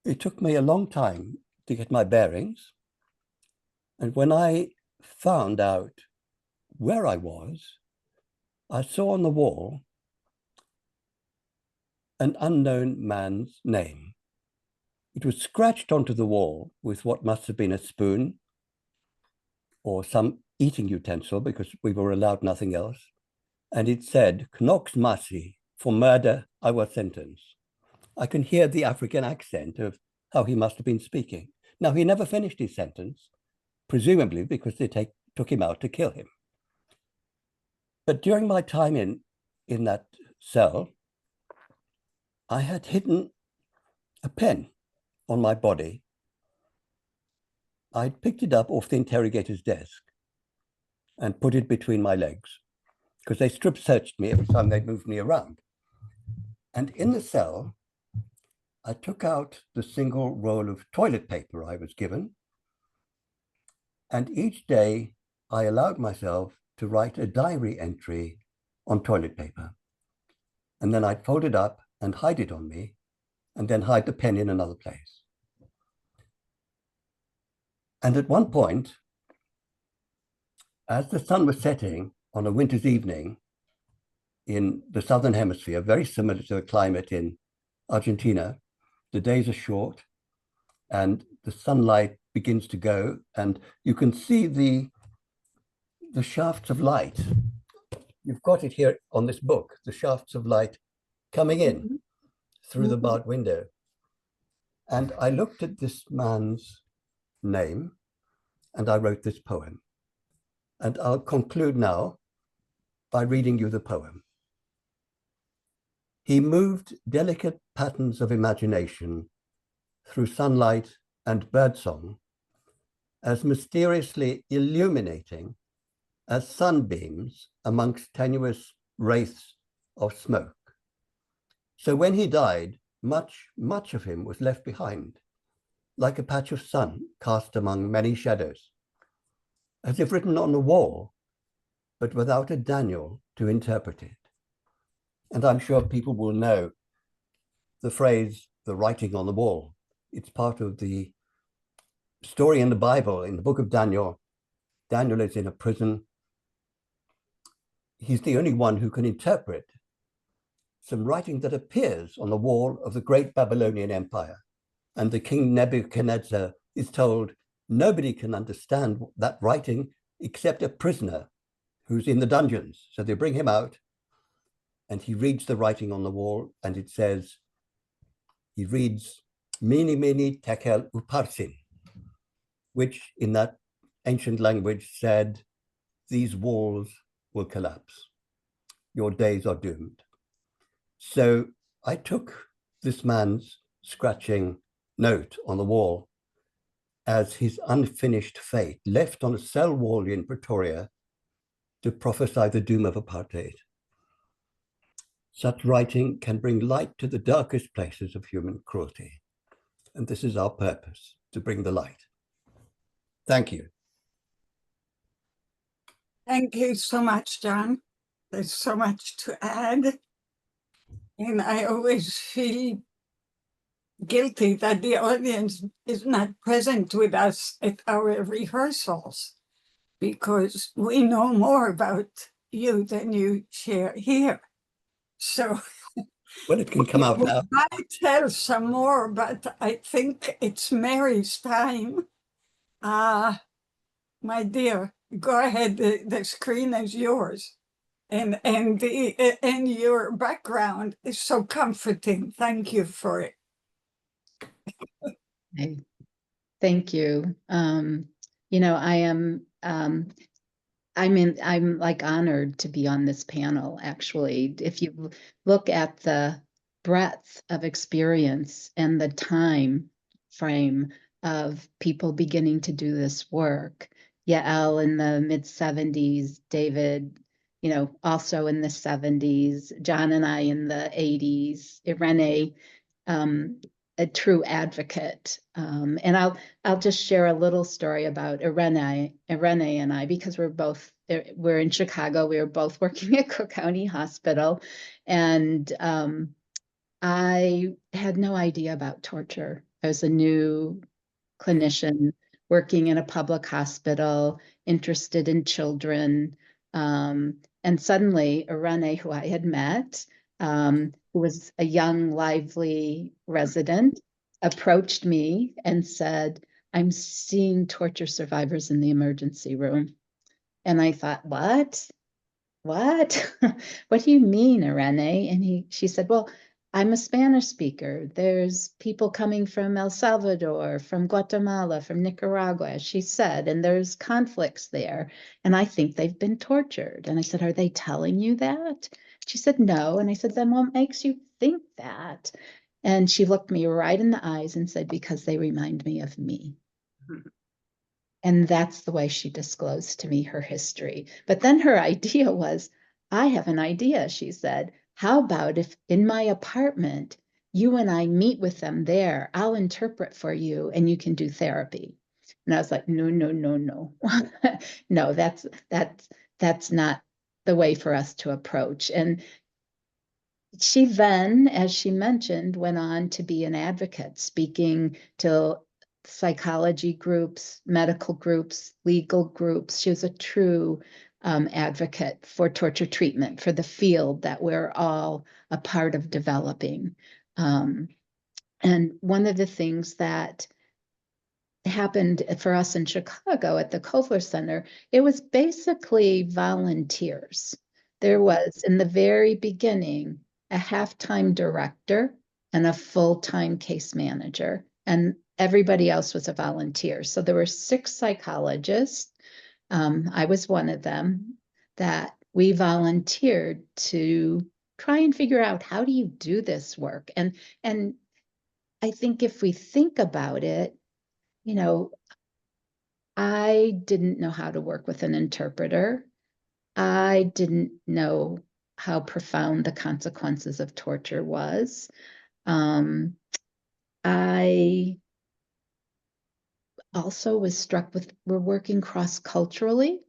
it took me a long time to get my bearings. And when I found out where I was, I saw on the wall an unknown man's name. It was scratched onto the wall with what must have been a spoon or some eating utensil, because we were allowed nothing else. And it said, Knox Masi, for murder I was sentenced. I can hear the African accent of how he must have been speaking. Now, he never finished his sentence, presumably because they took him out to kill him. But during my time in that cell, I had hidden a pen on my body. I'd picked it up off the interrogator's desk and put it between my legs, because they strip searched me every time they moved me around. And in the cell, I took out the single roll of toilet paper I was given. And each day I allowed myself to write a diary entry on toilet paper. And then I'd fold it up and hide it on me, and then hide the pen in another place. And at one point, as the sun was setting on a winter's evening in the Southern Hemisphere, very similar to the climate in Argentina, the days are short and the sunlight begins to go, and you can see the shafts of light. You've got it here on this book, the shafts of light coming in through the barred window. And I looked at this man's name and I wrote this poem. And I'll conclude now by reading you the poem. He moved delicate patterns of imagination through sunlight and birdsong, as mysteriously illuminating as sunbeams amongst tenuous wraiths of smoke. So when he died, much of him was left behind, like a patch of sun cast among many shadows, as if written on a wall, but without a Daniel to interpret it. And I'm sure people will know the phrase, the writing on the wall. It's part of the story in the Bible, in the book of Daniel. Daniel is in a prison. He's the only one who can interpret some writing that appears on the wall of the great Babylonian Empire. And the king Nebuchadnezzar is told, nobody can understand that writing except a prisoner who's in the dungeons. So they bring him out and he reads the writing on the wall, and it says, he reads, Mene, mene, tekel uparsin, which in that ancient language said, these walls will collapse. Your days are doomed. So I took this man's scratching note on the wall as his unfinished fate, left on a cell wall in Pretoria to prophesy the doom of apartheid. Such writing can bring light to the darkest places of human cruelty. And this is our purpose, to bring the light. Thank you. Thank you so much, John. There's so much to add. And I always feel guilty that the audience is not present with us at our rehearsals, because we know more about you than you share here. So Well, it can come out now. I tell some more, but I think it's Mary's time. My dear, go ahead. The screen is yours, and your background is so comforting. Thank you for it. Thank you. You know, I'm like honored to be on this panel, actually. If you look at the breadth of experience and the time frame of people beginning to do this work, Yael in the mid-70s, David, you know, also in the 70s, John and I in the 80s, Irene, a true advocate. And I'll just share a little story about Irene and I, because we're in Chicago. We were both working at Cook County Hospital, and I had no idea about torture I was a new clinician working in a public hospital, interested in children. And suddenly, Irene, who I had met, who was a young, lively resident, approached me and said, I'm seeing torture survivors in the emergency room. And I thought, what? What? What do you mean, Irene? And she said, well, I'm a Spanish speaker. There's people coming from El Salvador, from Guatemala, from Nicaragua, she said, and there's conflicts there. And I think they've been tortured. And I said, are they telling you that? She said, no. And I said, then what makes you think that? And she looked me right in the eyes and said, because they remind me of me. And that's the way she disclosed to me her history. But then her idea was, I have an idea, she said. How about if in my apartment, you and I meet with them there, I'll interpret for you and you can do therapy. And I was like, no, no, no, no. No, that's not the way for us to approach. And she then, as she mentioned, went on to be an advocate, speaking to psychology groups, medical groups, legal groups. She was a true advocate for torture treatment, for the field that we're all a part of developing. And one of the things that happened for us in Chicago at the Kovler Center, it was basically volunteers. There was, in the very beginning, a half-time director and a full-time case manager, and everybody else was a volunteer. So there were 6 psychologists. I was one of them, that we volunteered to try and figure out, how do you do this work? And I think if we think about it, you know, I didn't know how to work with an interpreter. I didn't know how profound the consequences of torture was. I also was struck with, we're working cross-culturally,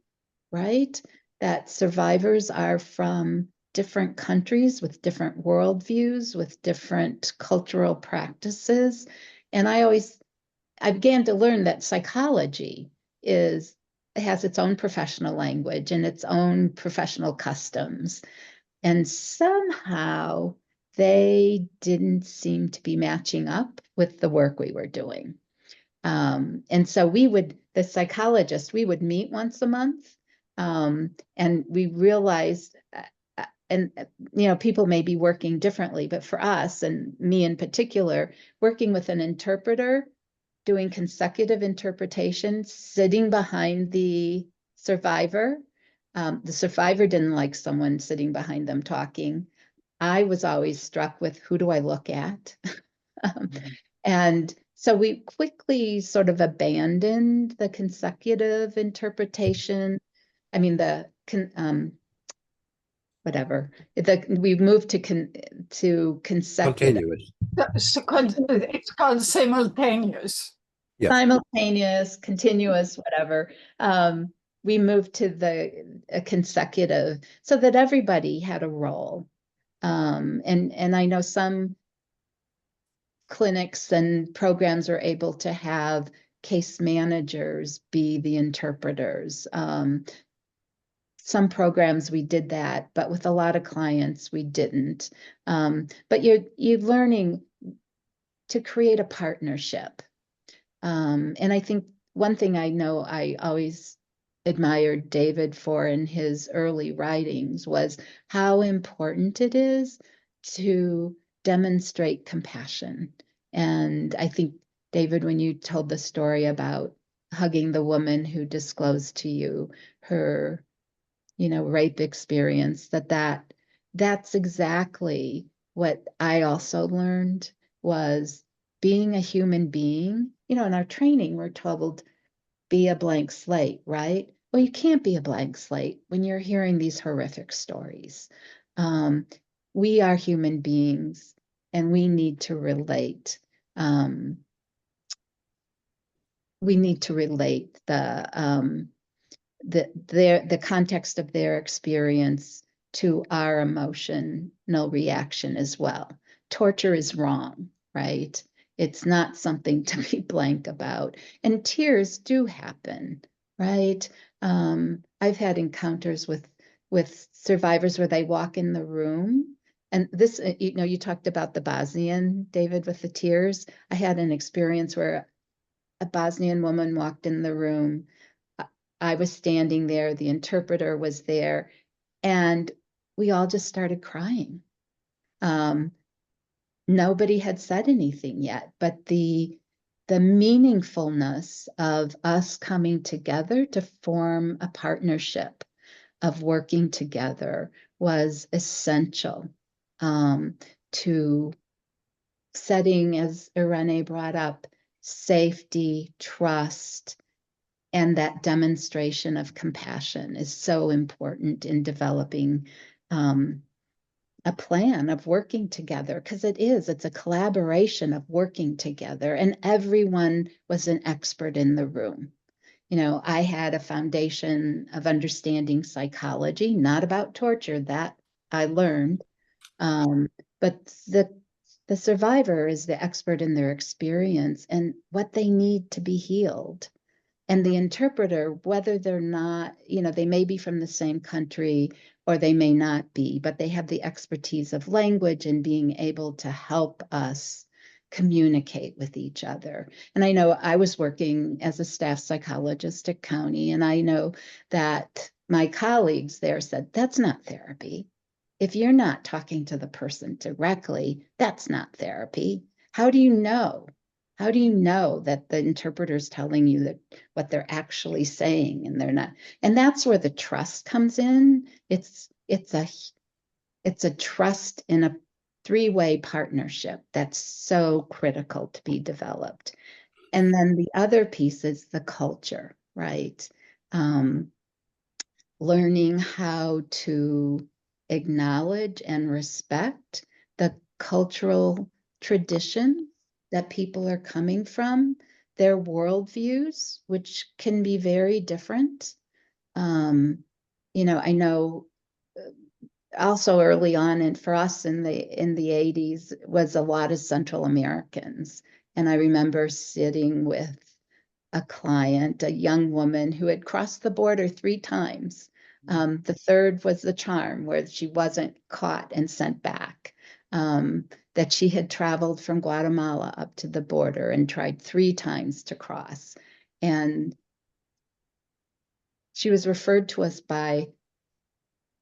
right? That survivors are from different countries with different worldviews, with different cultural practices. And I began to learn that psychology has its own professional language and its own professional customs. And somehow they didn't seem to be matching up with the work we were doing. And so the psychologist, we would meet once a month, and we realized, and people may be working differently, but for us, and me in particular, working with an interpreter, doing consecutive interpretation, sitting behind the survivor. The survivor didn't like someone sitting behind them talking. I was always struck with, who do I look at? And so we quickly sort of abandoned the consecutive interpretation. I mean, we moved to consecutive. Continuous. It's called simultaneous. Yeah. Simultaneous, continuous, whatever. We moved to a consecutive, so that everybody had a role. And I know some clinics and programs are able to have case managers be the interpreters. Some programs we did that, but with a lot of clients we didn't. But you're learning to create a partnership. And I think one thing I know I always admired David for in his early writings was how important it is to demonstrate compassion. And I think, David, when you told the story about hugging the woman who disclosed to you her, rape experience, that's exactly what I also learned was being a human being. In our training, we're told, be a blank slate, right? Well, you can't be a blank slate when you're hearing these horrific stories. We are human beings and we need to relate. We need to relate the context of their experience to our emotional reaction as well. Torture is wrong, right? It's not something to be blank about. And tears do happen, right? I've had encounters with survivors where they walk in the room. And this, you talked about the Bosnian, David, with the tears. I had an experience where a Bosnian woman walked in the room. I was standing there, the interpreter was there, and we all just started crying. Nobody had said anything yet, but the meaningfulness of us coming together to form a partnership of working together was essential to setting, as Irene brought up, safety, trust, and that demonstration of compassion is so important in developing a plan of working together, because it's a collaboration of working together, and everyone was an expert in the room. I had a foundation of understanding psychology, not about torture, that I learned, but the survivor is the expert in their experience and what they need to be healed. And the interpreter, whether they're not, they may be from the same country or they may not be, but they have the expertise of language and being able to help us communicate with each other. And I know I was working as a staff psychologist at County, and I know that my colleagues there said, that's not therapy. If you're not talking to the person directly, that's not therapy. How do you know? How do you know that the interpreter's telling you that what they're actually saying and they're not? And that's where the trust comes in. It's a trust in a three-way partnership that's so critical to be developed. And then the other piece is the culture, right? Learning how to acknowledge and respect the cultural tradition that people are coming from, their worldviews, which can be very different. I know also early on, and for us in the 80s, was a lot of Central Americans. And I remember sitting with a client, a young woman who had crossed the border 3 times. The third was the charm, where she wasn't caught and sent back. That she had traveled from Guatemala up to the border and tried 3 times to cross. And she was referred to us by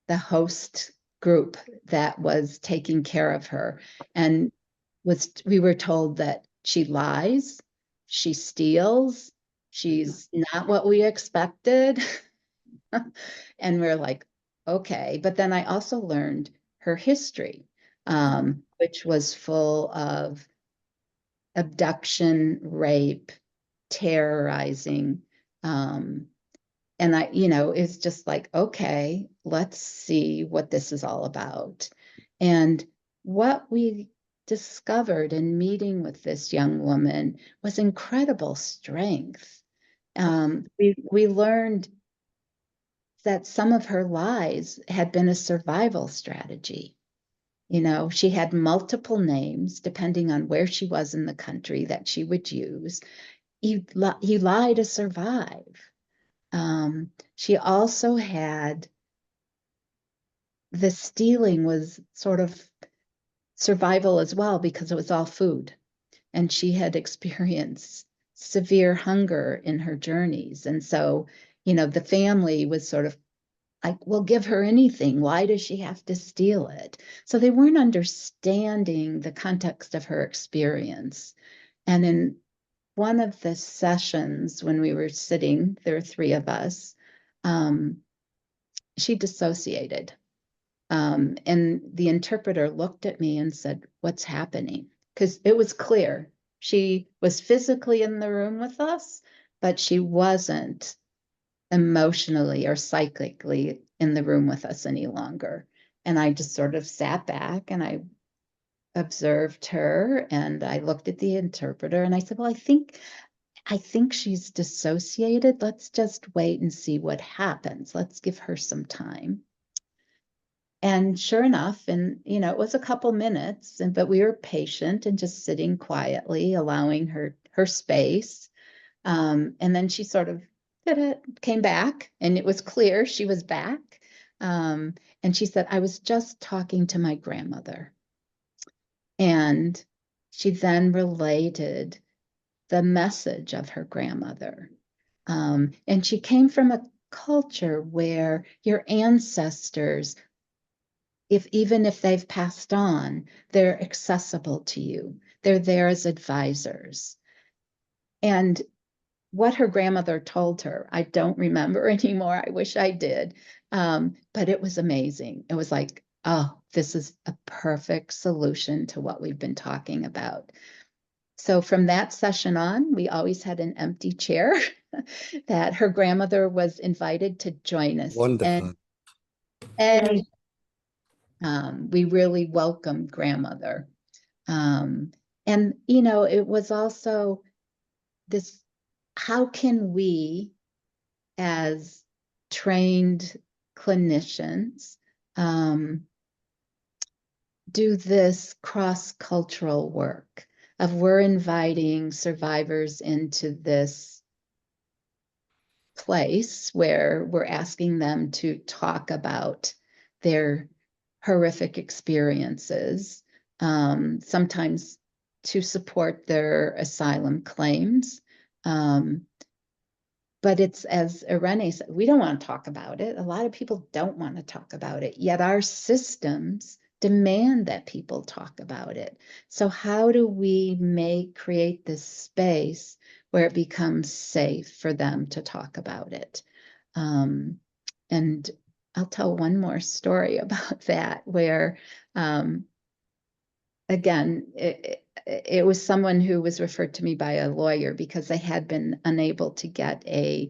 the host group that was taking care of her. And we were told that she lies, she steals, she's not what we expected. And we're like, okay. But then I also learned her history, which was full of abduction, rape, terrorizing. And it's just like, okay, let's see what this is all about. And what we discovered in meeting with this young woman was incredible strength. We learned that some of her lies had been a survival strategy. She had multiple names depending on where she was in the country that she would use. You lie to survive. She also had the stealing was sort of survival as well, because it was all food. And she had experienced severe hunger in her journeys. And so, the family was sort of like, we'll give her anything. Why does she have to steal it? So they weren't understanding the context of her experience. And in one of the sessions when we were sitting, there were 3 of us, she dissociated. And the interpreter looked at me and said, what's happening? Because it was clear. She was physically in the room with us, but she wasn't emotionally or psychically in the room with us any longer. And I just sort of sat back and I observed her and I looked at the interpreter and I said, well, I think she's dissociated. Let's just wait and see what happens. Let's give her some time. And sure enough, and it was a couple minutes, but we were patient and just sitting quietly, allowing her space. And then she sort of came back, and it was clear she was back. And she said, I was just talking to my grandmother. And she then related the message of her grandmother. And she came from a culture where your ancestors, even if they've passed on, they're accessible to you. They're there as advisors. And what her grandmother told her, I don't remember anymore. I wish I did. But it was amazing. It was like, oh, this is a perfect solution to what we've been talking about. So from that session on, we always had an empty chair that her grandmother was invited to join us. Wonderful. And we really welcomed grandmother. And, it was also this, how can we as trained clinicians do this cross-cultural work of we're inviting survivors into this place where we're asking them to talk about their horrific experiences, sometimes to support their asylum claims. But it's, as Irene said, we don't want to talk about it. A lot of people don't want to talk about it, yet our systems demand that people talk about it. So how do we create this space where it becomes safe for them to talk about it? And I'll tell one more story about that, where again, it was someone who was referred to me by a lawyer because they had been unable to get a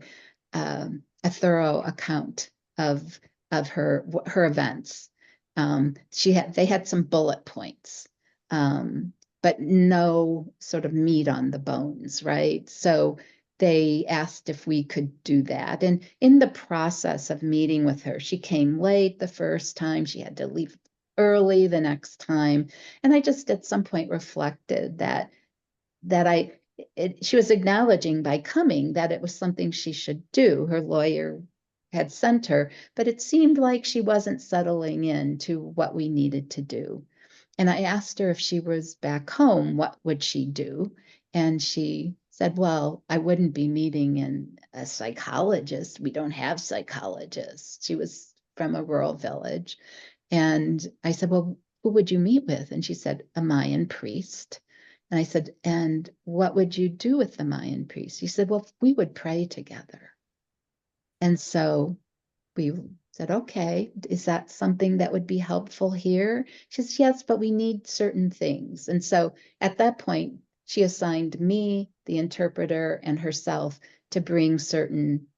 thorough account of her events. They had some bullet points, but no sort of meat on the bones, right? So they asked if we could do that. And in the process of meeting with her, she came late the first time, she had to leave early the next time. And I just at some point reflected that she was acknowledging by coming that it was something she should do. Her lawyer had sent her, but it seemed like she wasn't settling into what we needed to do. And I asked her if she was back home, what would she do? And she said, well, I wouldn't be meeting a psychologist. We don't have psychologists. She was from a rural village. And I said, well, who would you meet with? And she said, a Mayan priest. And I said, and what would you do with the Mayan priest? She said, well, we would pray together. And so we said, okay, is that something that would be helpful here? She says, yes, but we need certain things. And so at that point, she assigned me, the interpreter, and herself to bring certain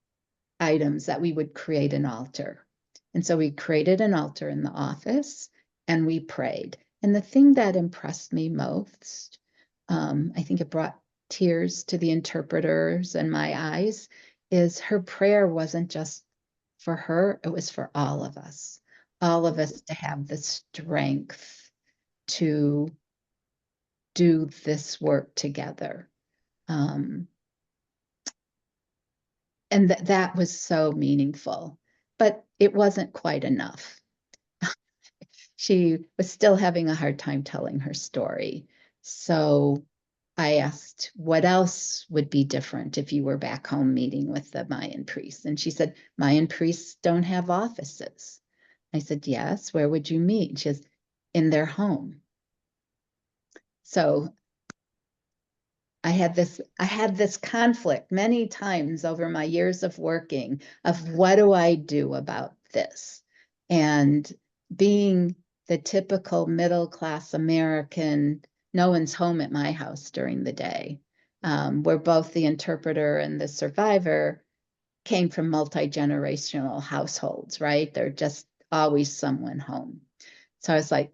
items that we would create an altar. And so we created an altar in the office and we prayed. And the thing that impressed me most, I think it brought tears to the interpreters and my eyes, is her prayer wasn't just for her, it was for all of us to have the strength to do this work together. And that was so meaningful, but it wasn't quite enough. She was still having a hard time telling her story. So I asked, what else would be different if you were back home meeting with the Mayan priests? And she said, Mayan priests don't have offices. I said, yes, where would you meet? She says, in their home. So I had this conflict many times over my years of working of what do I do about this? And being the typical middle-class American, no one's home at my house during the day, where both the interpreter and the survivor came from multi-generational households, right? They're just always someone home. So I was like,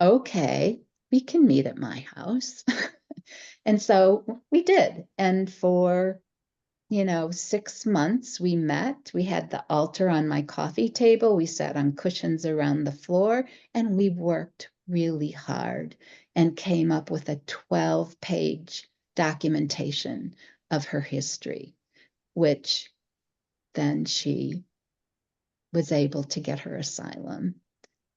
okay, we can meet at my house. And so we did. And for 6 months we met. We had the altar on my coffee table. We sat on cushions around the floor, and we worked really hard and came up with a 12-page documentation of her history, which then she was able to get her asylum.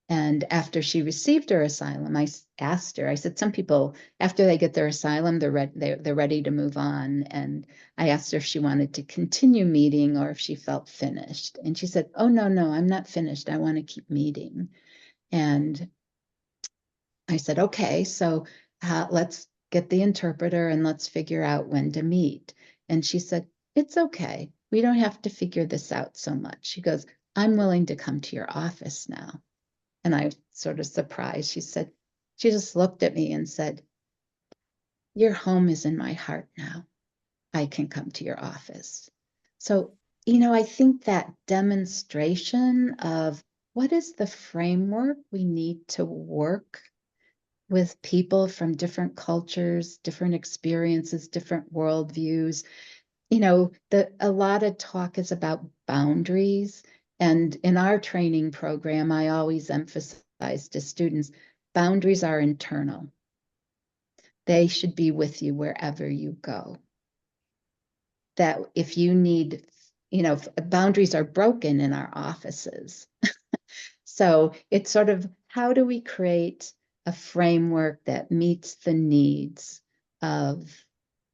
And after she received her asylum, I asked her, I said, some people, after they get their asylum, they're ready to move on. And I asked her if she wanted to continue meeting or if she felt finished. And she said, oh, no, I'm not finished. I want to keep meeting. And I said, okay, so let's get the interpreter and let's figure out when to meet. And she said, it's okay. We don't have to figure this out so much. She goes, I'm willing to come to your office now. And I was sort of surprised. She just looked at me and said, your home is in my heart now. I can come to your office. So, I think that demonstration of what is the framework we need to work with people from different cultures, different experiences, different worldviews. A lot of talk is about boundaries. And in our training program, I always emphasize to students, boundaries are internal. They should be with you wherever you go. That if you need, boundaries are broken in our offices. So it's sort of, how do we create a framework that meets the needs of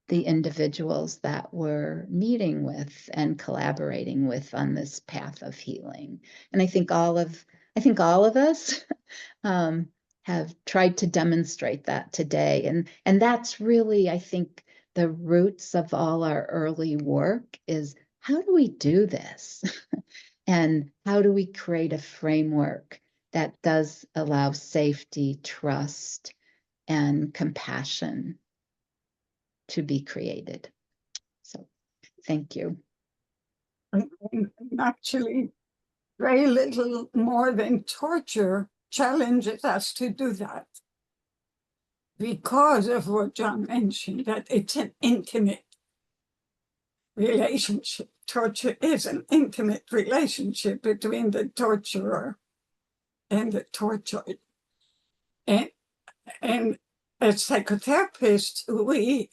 the individuals that we're meeting with and collaborating with on this path of healing? And I think all of us have tried to demonstrate that today. And that's really, I think, the roots of all our early work is, how do we do this? And how do we create a framework that does allow safety, trust, and compassion to be created? So thank you. And actually, very little more than torture challenges us to do that, because of what John mentioned, that it's an intimate relationship. Torture is an intimate relationship between the torturer and the tortured. And as psychotherapists, we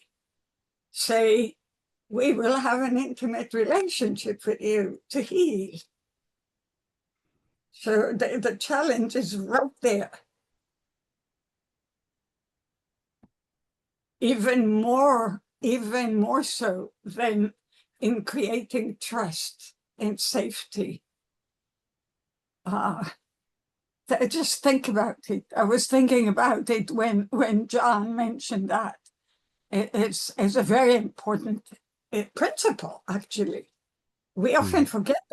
say, we will have an intimate relationship with you to heal. So the challenge is right there. Even more so than in creating trust and safety. Just think about it. I was thinking about it when John mentioned that. It's a very important principle, actually. We often forget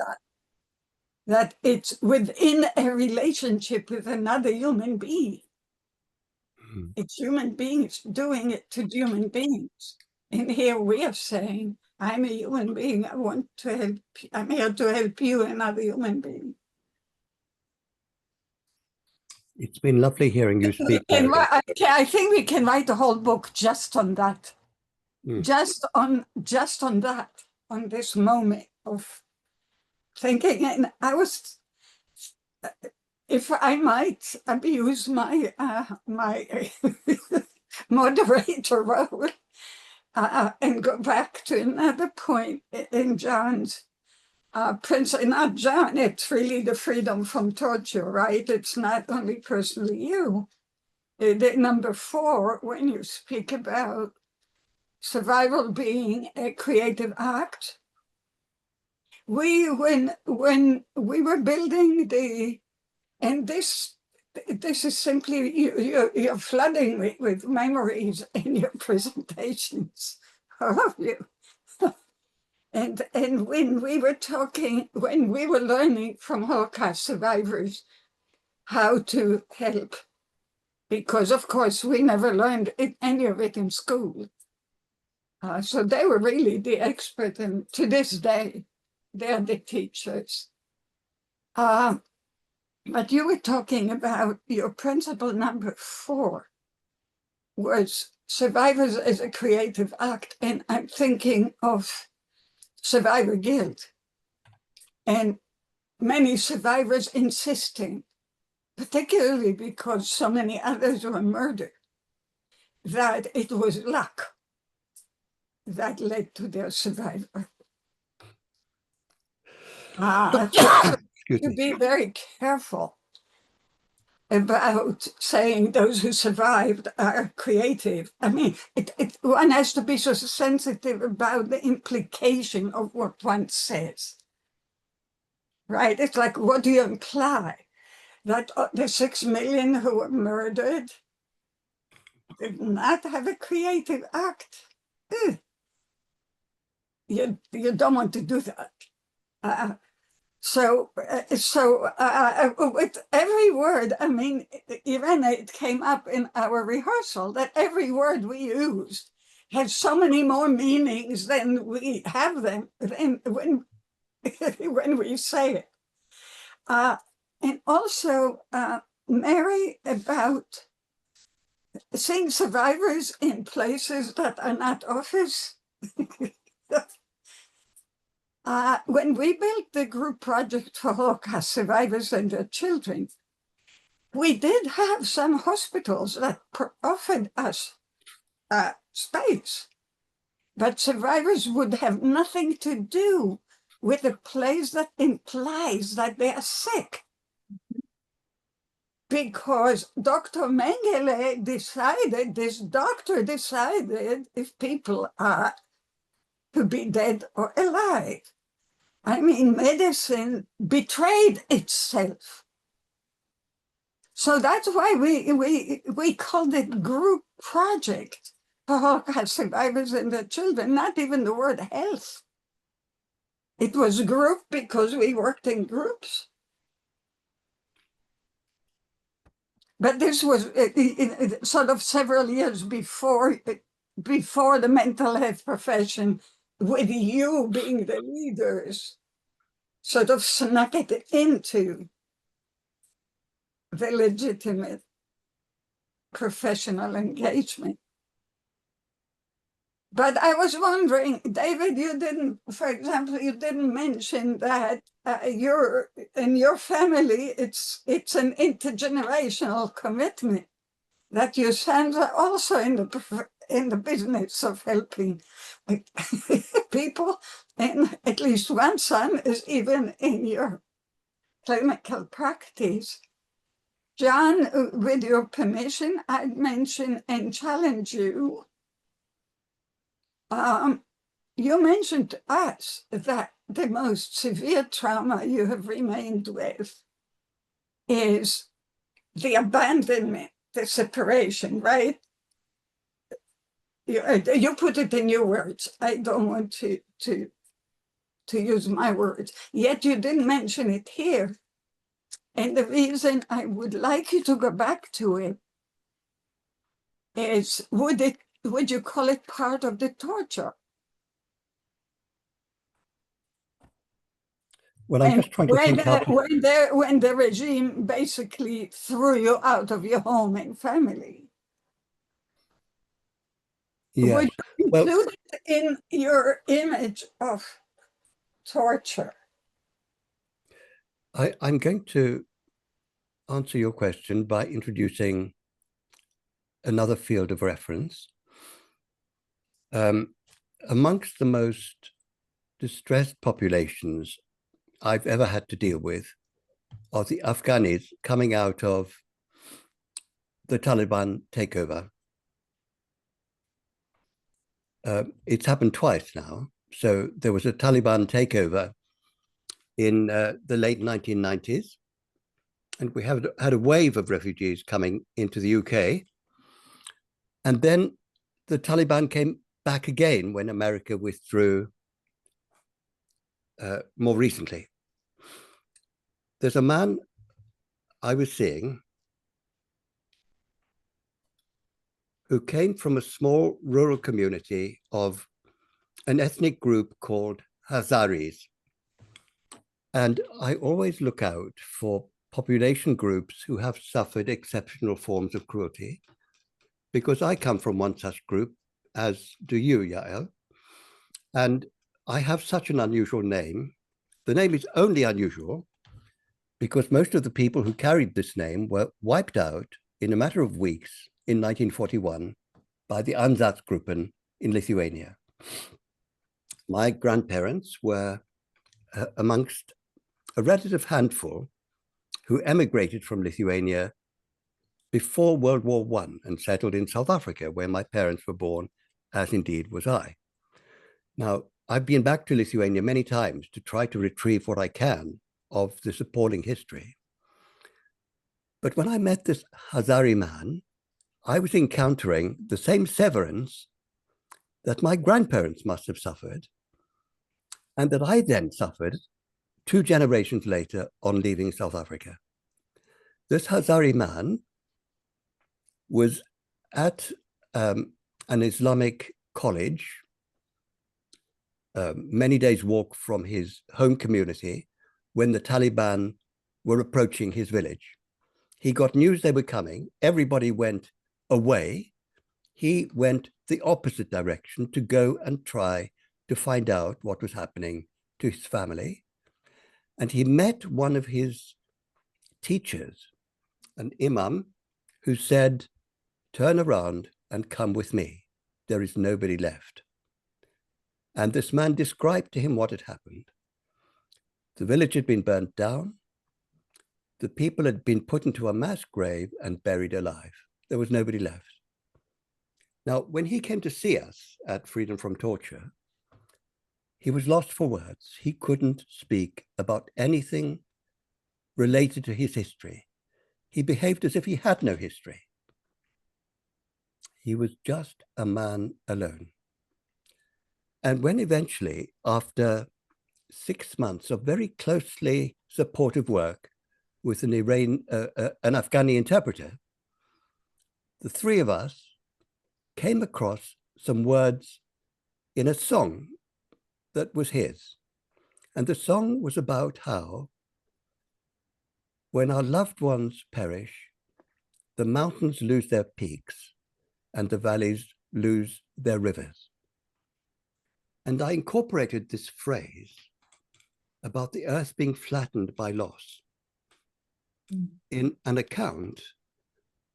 that it's within a relationship with another human being. It's human beings doing it to human beings. And here we are saying, I'm a human being. I want to help. I'm here to help you, another human being. It's been lovely hearing you speak. I think we can write a whole book just on that. Just on that, on this moment of thinking. And I was, if I might abuse my my moderator role, and go back to another point in John's principle. Not John, it's really the freedom from torture, right? It's not only personally you. Number 4, when you speak about survival being a creative act, when we were building and this is simply, you're flooding me with memories in your presentations, all of you. And when we were learning from Holocaust survivors how to help, because of course we never learned any of it in school. So they were really the expert, and to this day, they're the teachers. But you were talking about your principle number 4 was survivors as a creative act. And I'm thinking of survivor guilt. And many survivors insisting, particularly because so many others were murdered, that it was luck that led to their survival. To be very careful about saying those who survived are creative. I mean, one has to be so sensitive about the implication of what one says, right? It's like, what do you imply? That the 6 million who were murdered did not have a creative act? You don't want to do that. So with every word, I mean, Irene, it came up in our rehearsal that every word we used has so many more meanings than we have them when we say it. And also, Mary, about seeing survivors in places that are not office. When we built the group project for Holocaust survivors and their children, we did have some hospitals that offered us space, but survivors would have nothing to do with a place that implies that they are sick. Because Dr. Mengele decided, this doctor decided if people are to be dead or alive. I mean, medicine betrayed itself. So that's why we called it group project for Holocaust survivors and their children, not even the word health. It was group because we worked in groups. But this was sort of several years before the mental health profession, with you being the leaders, sort of snuck it into the legitimate professional engagement. But I was wondering, David, you didn't, for example, you didn't mention that in your family, it's an intergenerational commitment, that your sons are also in the business of helping people, and at least one son is even in your clinical practice. John, with your permission, I'd mention and challenge you. You mentioned to us that the most severe trauma you have remained with is the abandonment, the separation, right? You put it in your words. I don't want to use my words. Yet you didn't mention it here. And the reason I would like you to go back to it is, would you call it part of the torture? Well, I'm just trying to think when the regime basically threw you out of your home and family. Yes. Would you include it in your image of torture? I'm going to answer your question by introducing another field of reference. Amongst the most distressed populations I've ever had to deal with are the Afghanis coming out of the Taliban takeover. It's happened twice now. So there was a Taliban takeover in the late 1990s, and we had a wave of refugees coming into the UK. And then the Taliban came back again when America withdrew more recently. There's a man I was seeing who came from a small rural community of an ethnic group called Hazaris. And I always look out for population groups who have suffered exceptional forms of cruelty, because I come from one such group, as do you, Yael. And I have such an unusual name. The name is only unusual because most of the people who carried this name were wiped out in a matter of weeks in 1941 by the Ansatzgruppen in Lithuania. My grandparents were amongst a relative handful who emigrated from Lithuania before World War I and settled in South Africa, where my parents were born, as indeed was I. Now, I've been back to Lithuania many times to try to retrieve what I can of this appalling history. But when I met this Hazari man, I was encountering the same severance that my grandparents must have suffered, and that I then suffered 2 generations later on leaving South Africa. This Hazari man was at an Islamic college, many days' walk from his home community, when the Taliban were approaching his village. He got news they were coming. Everybody went away. He went the opposite direction to go and try to find out what was happening to his family. And he met one of his teachers, an imam, who said, "Turn around and come with me. There is nobody left." And this man described to him what had happened. The village had been burnt down. The people had been put into a mass grave and buried alive. There was nobody left. Now, when he came to see us at Freedom from Torture, he was lost for words. He couldn't speak about anything related to his history. He behaved as if he had no history. He was just a man alone. And when eventually, after 6 months of very closely supportive work with an Afghani interpreter, the 3 of us came across some words in a song that was his. And the song was about how when our loved ones perish, the mountains lose their peaks and the valleys lose their rivers. And I incorporated this phrase about the earth being flattened by loss in an account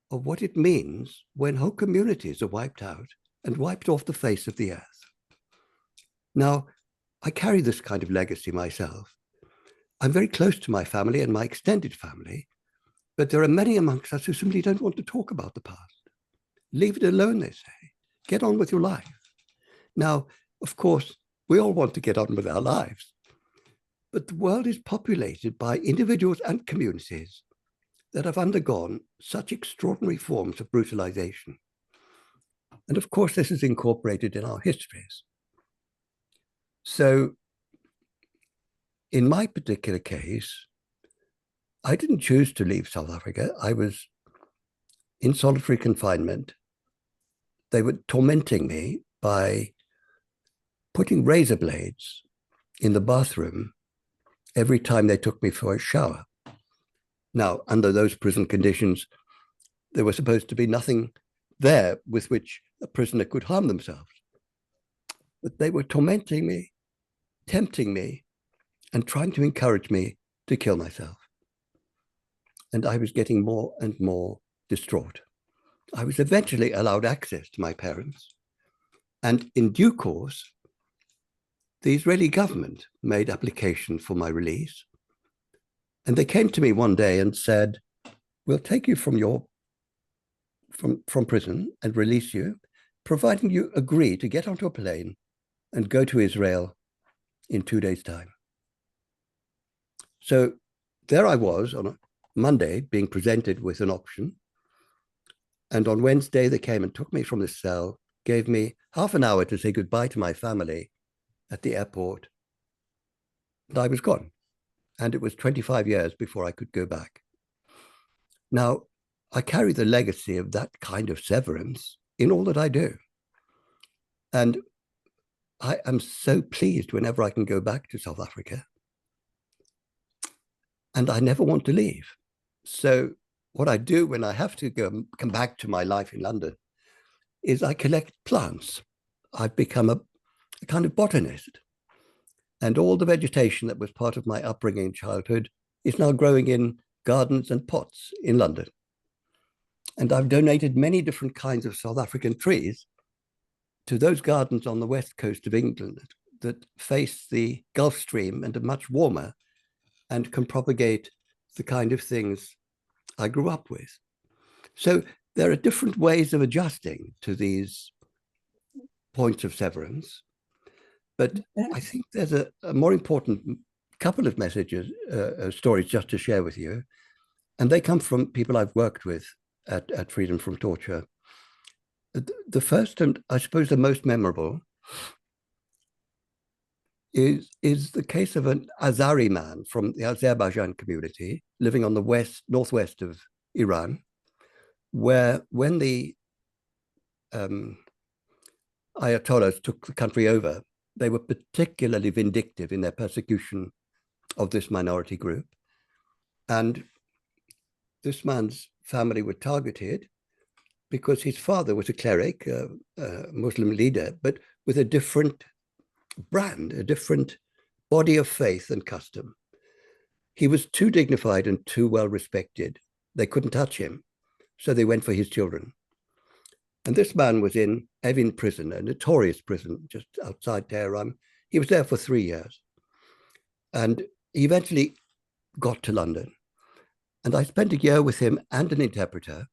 of what it means when whole communities are wiped out and wiped off the face of the earth. Now, I carry this kind of legacy myself. I'm very close to my family and my extended family, but there are many amongst us who simply don't want to talk about the past. Leave it alone, they say. Get on with your life. Now, of course, we all want to get on with our lives, but the world is populated by individuals and communities that have undergone such extraordinary forms of brutalization. And of course, this is incorporated in our histories. So in my particular case, I didn't choose to leave South Africa. I was in solitary confinement. They were tormenting me by putting razor blades in the bathroom every time they took me for a shower. Now, under those prison conditions, there was supposed to be nothing there with which a prisoner could harm themselves. But they were tormenting me, tempting me, and trying to encourage me to kill myself. And I was getting more and more distraught. I was eventually allowed access to my parents. And in due course, the Israeli government made application for my release. And they came to me one day and said, "We'll take you from prison and release you, providing you agree to get onto a plane and go to Israel in 2 days' time." So there I was on a Monday being presented with an option. And on Wednesday, they came and took me from the cell, gave me half an hour to say goodbye to my family at the airport. And I was gone. And it was 25 years before I could go back. Now, I carry the legacy of that kind of severance in all that I do. And I am so pleased whenever I can go back to South Africa. And I never want to leave. So what I do when I have to come back to my life in London is I collect plants. I've become a kind of botanist. And all the vegetation that was part of my upbringing in childhood is now growing in gardens and pots in London. And I've donated many different kinds of South African trees to those gardens on the west coast of England that face the Gulf Stream and are much warmer and can propagate the kind of things I grew up with. So there are different ways of adjusting to these points of severance. But I think there's a more important couple of messages, stories just to share with you. And they come from people I've worked with at Freedom from Torture. The first, and I suppose the most memorable, is the case of an Azari man from the Azerbaijan community living on the northwest of Iran, where when the Ayatollahs took the country over, they were particularly vindictive in their persecution of this minority group. And this man's family were targeted because his father was a cleric, a Muslim leader, but with a different brand, a different body of faith and custom. He was too dignified and too well respected. They couldn't touch him, so they went for his children. And this man was in Evin prison, a notorious prison just outside Tehran. He was there for 3 years. And he eventually got to London. And I spent a year with him and an interpreter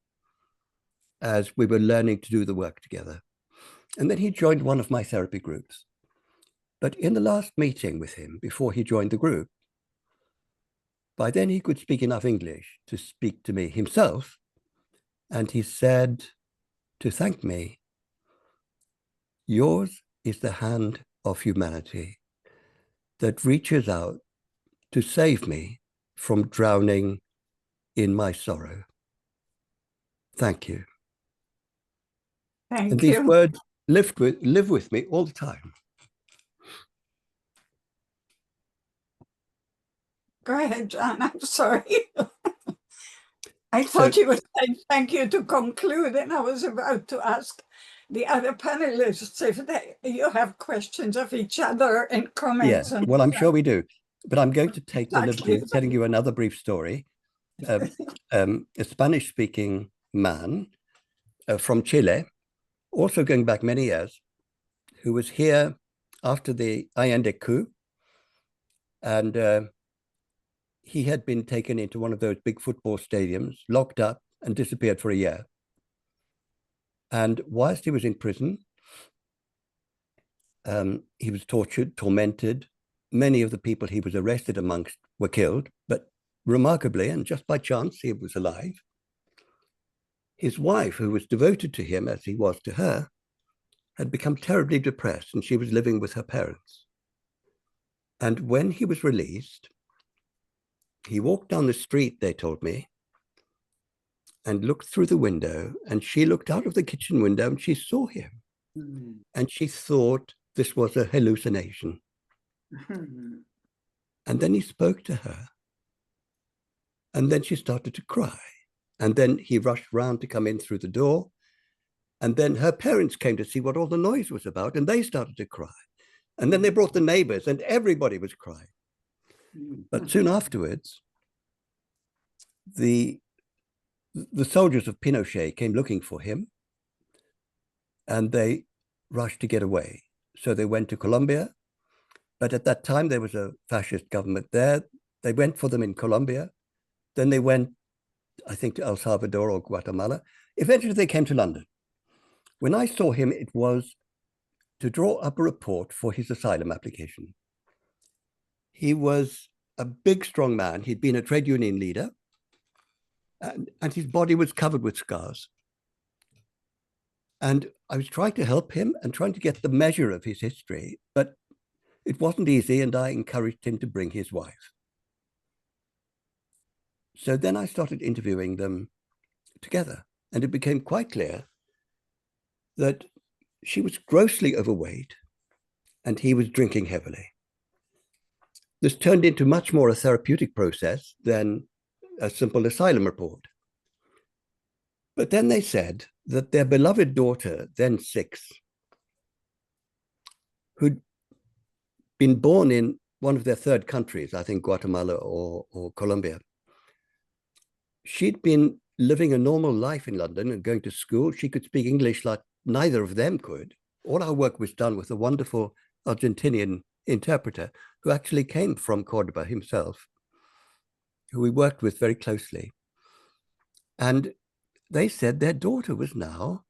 as we were learning to do the work together. And then he joined one of my therapy groups. But in the last meeting with him, before he joined the group, by then he could speak enough English to speak to me himself. And he said, to thank me, yours is the hand of humanity that reaches out to save me from drowning in my sorrow. Thank you. Thank And you. these words live with me all the time. Go ahead, John. I'm sorry. I thought you were saying thank you to conclude, and I was about to ask the other panelists if you have questions of each other and comments. Yeah, well, I'm sure we do. But I'm going to take the liberty Exactly. of telling you another brief story. A Spanish-speaking man from Chile, also going back many years, who was here after the Allende coup. And he had been taken into one of those big football stadiums, locked up, and disappeared for a year. And whilst he was in prison, he was tortured, tormented. Many of the people he was arrested amongst were killed, but remarkably, and just by chance, he was alive. His wife, who was devoted to him as he was to her, had become terribly depressed, and she was living with her parents. And when he was released, he walked down the street, they told me, and looked through the window, and she looked out of the kitchen window and she saw him. Mm-hmm. And she thought this was a hallucination. Mm-hmm. And then he spoke to her. And then she started to cry. And then he rushed round to come in through the door. And then her parents came to see what all the noise was about, and they started to cry. And then they brought the neighbors, and everybody was crying. But soon afterwards, the soldiers of Pinochet came looking for him, and they rushed to get away. So they went to Colombia, but at that time there was a fascist government there. They went for them in Colombia. Then they went, I think, to El Salvador or Guatemala. Eventually they came to London. When I saw him, it was to draw up a report for his asylum application. He was a big, strong man. He'd been a trade union leader, and his body was covered with scars. And I was trying to help him and trying to get the measure of his history, but it wasn't easy, and I encouraged him to bring his wife. So then I started interviewing them together, and it became quite clear that she was grossly overweight and he was drinking heavily. This turned into much more a therapeutic process than a simple asylum report. But then they said that their beloved daughter, then 6, who'd been born in one of their third countries, I think Guatemala or Colombia. She'd been living a normal life in London and going to school. She could speak English like neither of them could. All our work was done with a wonderful Argentinian interpreter who actually came from Cordoba himself, who we worked with very closely. And they said their daughter was now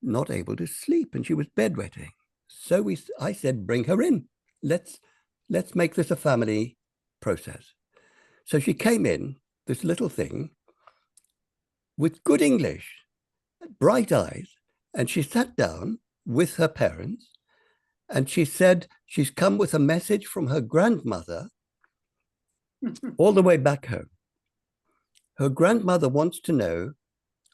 not able to sleep and she was bedwetting. So I said, bring her in. Let's make this a family process. So she came in, this little thing, with good English, bright eyes, and she sat down with her parents and she said she's come with a message from her grandmother all the way back home. Her grandmother wants to know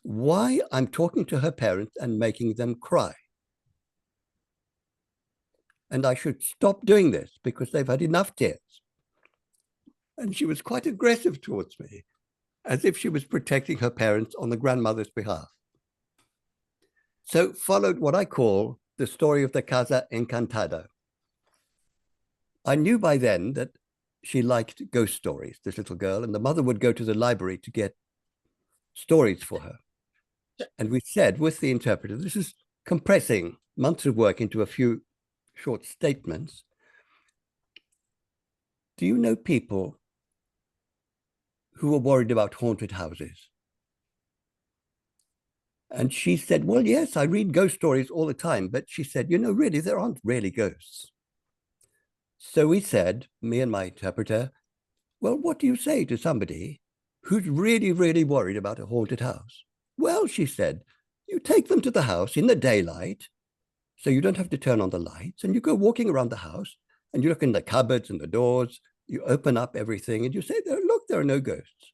why I'm talking to her parents and making them cry. And I should stop doing this because they've had enough tears. And she was quite aggressive towards me, as if she was protecting her parents on the grandmother's behalf. So followed what I call the story of the Casa Encantada. I knew by then that she liked ghost stories, this little girl, and the mother would go to the library to get stories for her. And we said with the interpreter, this is compressing months of work into a few short statements. Do you know people who are worried about haunted houses? And she said, well, yes, I read ghost stories all the time. But she said, you know, really, there aren't really ghosts. So we said, me and my interpreter, well, what do you say to somebody who's really, really worried about a haunted house? Well, she said, you take them to the house in the daylight, so you don't have to turn on the lights, and you go walking around the house, and you look in the cupboards and the doors, you open up everything, and you say, look, there are no ghosts.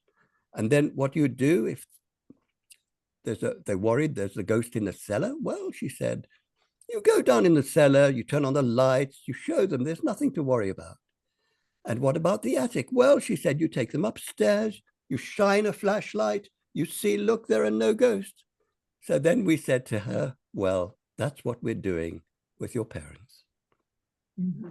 And then what you do if they're worried there's a ghost in the cellar? Well, she said, you go down in the cellar, you turn on the lights, you show them there's nothing to worry about. And what about the attic? Well, she said, you take them upstairs, you shine a flashlight, you see, look, there are no ghosts. So then we said to her, well, that's what we're doing with your parents. Mm-hmm.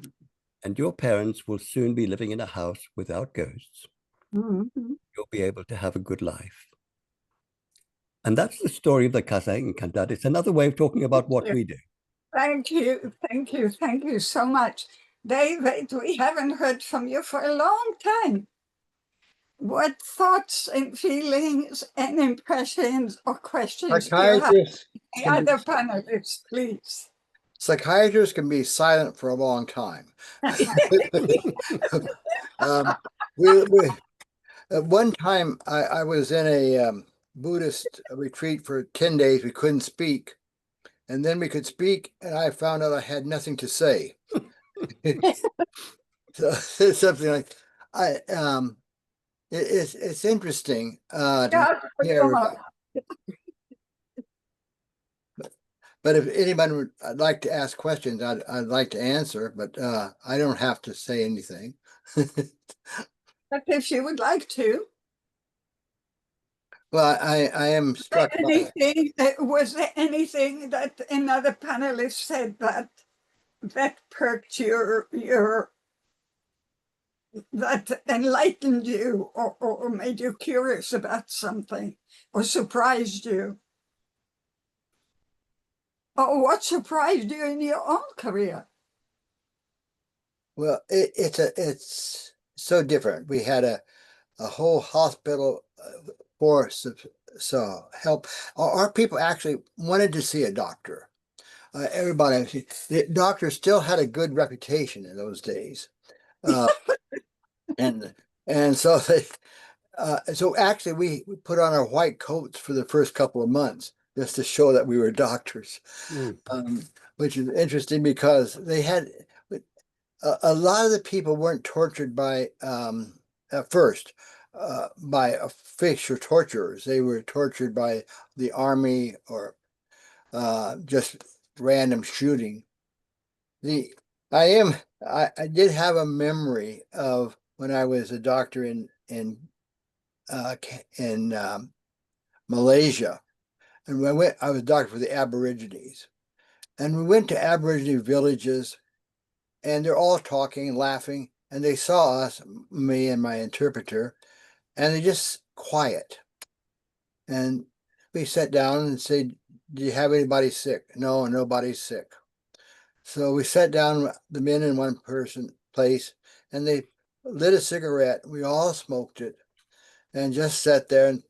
And your parents will soon be living in a house without ghosts. Mm-hmm. You'll be able to have a good life. And that's the story of the Casa Encantada. It's another way of talking about what we do. Thank you. Thank you. Thank you so much. David, we haven't heard from you for a long time. What thoughts and feelings and impressions or questions do you have? The other panelists, please. Psychiatrists can be silent for a long time. At one time, I was in a Buddhist retreat for 10 days. We couldn't speak. And then we could speak, and I found out I had nothing to say. So it's something like, it's interesting to hear. But if anyone would like to ask questions, I'd like to answer, but I don't have to say anything. But if you would like to. Well, I am struck by was there anything that another panelist said that perked that enlightened you or made you curious about something or surprised you? Or what surprised you in your own career? Well, it's so different. We had a whole hospital force of help. Our people actually wanted to see a doctor. Everybody, the doctors still had a good reputation in those days, and so so actually we put on our white coats for the first couple of months just to show that we were doctors, which is interesting because they had a lot of the people weren't tortured by at first. By official torturers. They were tortured by the army or just random shooting. I did have a memory of when I was a doctor in Malaysia, and I was a doctor for the Aborigines, and we went to Aborigine villages, and they're all talking and laughing, and they saw us, me and my interpreter, and they just quiet. And we sat down and said, "Do you have anybody sick?" "No, nobody's sick." So we sat down, the men in one person place, and they lit a cigarette. We all smoked it and just sat there and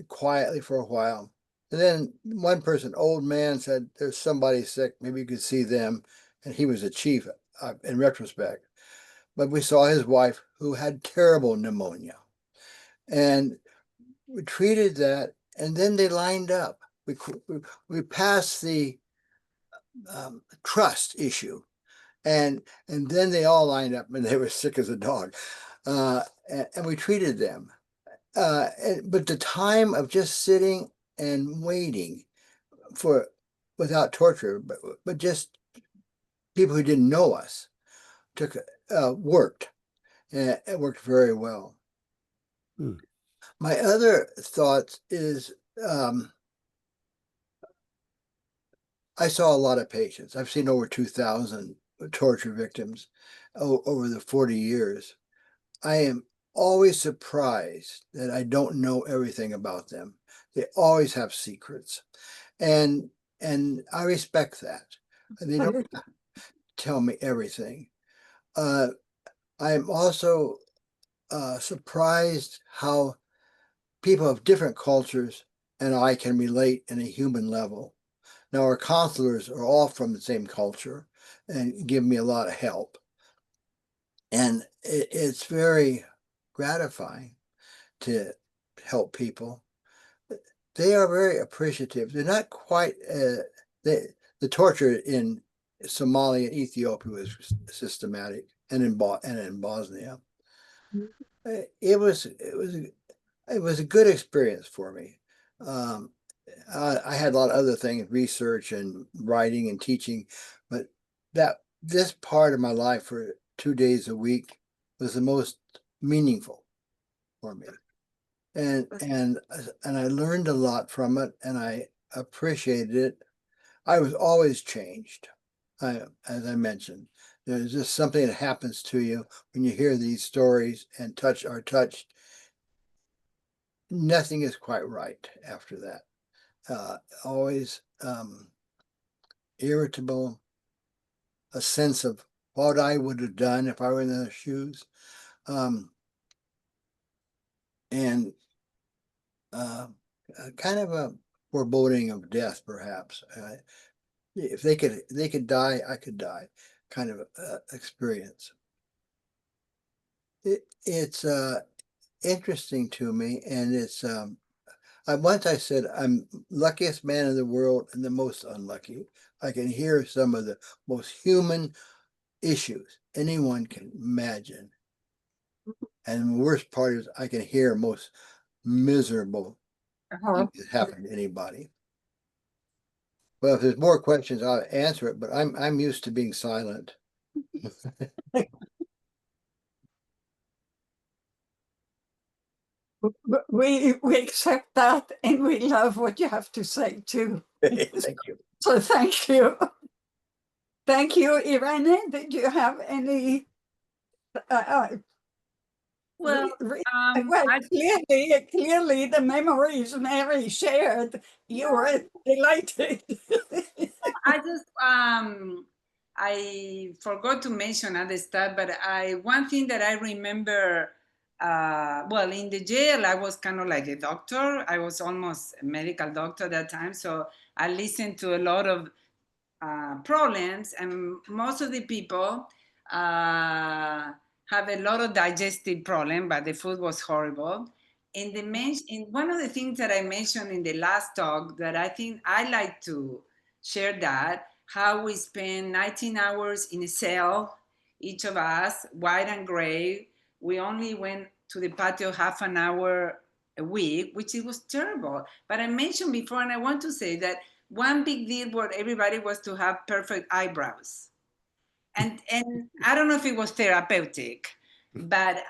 quietly for a while. And then one person, old man, said, "There's somebody sick. Maybe you could see them." And he was a chief in retrospect. But we saw his wife, who had terrible pneumonia. And we treated that, and then they lined up. We passed the trust issue, and then they all lined up, and they were sick as a dog, and we treated them. But the time of just sitting and waiting for, without torture, but just people who didn't know us, worked, and it worked very well. Hmm. My other thoughts is, I saw a lot of patients. I've seen over 2,000 torture victims over the 40 years. I am always surprised that I don't know everything about them. They always have secrets. And I respect that. They don't tell me everything. I'm also surprised how people of different cultures and I can relate in a human level. Now, our counselors are all from the same culture and give me a lot of help. And it's very gratifying to help people. They are very appreciative. They're not quite, the torture in Somalia and Ethiopia was systematic, and in Bosnia. It was a good experience for me. I had a lot of other things, research and writing and teaching, but this part of my life for 2 days a week was the most meaningful for me. And I learned a lot from it, and I appreciated it. I was always changed. As I mentioned, there's just something that happens to you when you hear these stories and are touched. Nothing is quite right after that. Always irritable, a sense of what I would have done if I were in their shoes, and kind of a foreboding of death, perhaps. If they could die, I could die, kind of experience. It's interesting to me, and it's once I said I'm luckiest man in the world and the most unlucky. I can hear some of the most human issues anyone can imagine, and the worst part is I can hear most miserable things that happen to anybody. Well, if there's more questions, I'll answer it, but I'm used to being silent. We accept that, and we love what you have to say too. Thank you. So thank you. Thank you, Irene. Did you have any? Well, Clearly the memories Mary shared, you were delighted. I forgot to mention other stuff, but one thing that I remember, well, in the jail, I was kind of like a doctor. I was almost a medical doctor at that time. So I listened to a lot of problems, and most of the people have a lot of digestive problem, but the food was horrible. In one of the things that I mentioned in the last talk that I think I like to share, that how we spend 19 hours in a cell, each of us, white and gray. We only went to the patio half an hour a week, which it was terrible. But I mentioned before, and I want to say that one big deal for everybody was to have perfect eyebrows. And I don't know if it was therapeutic, but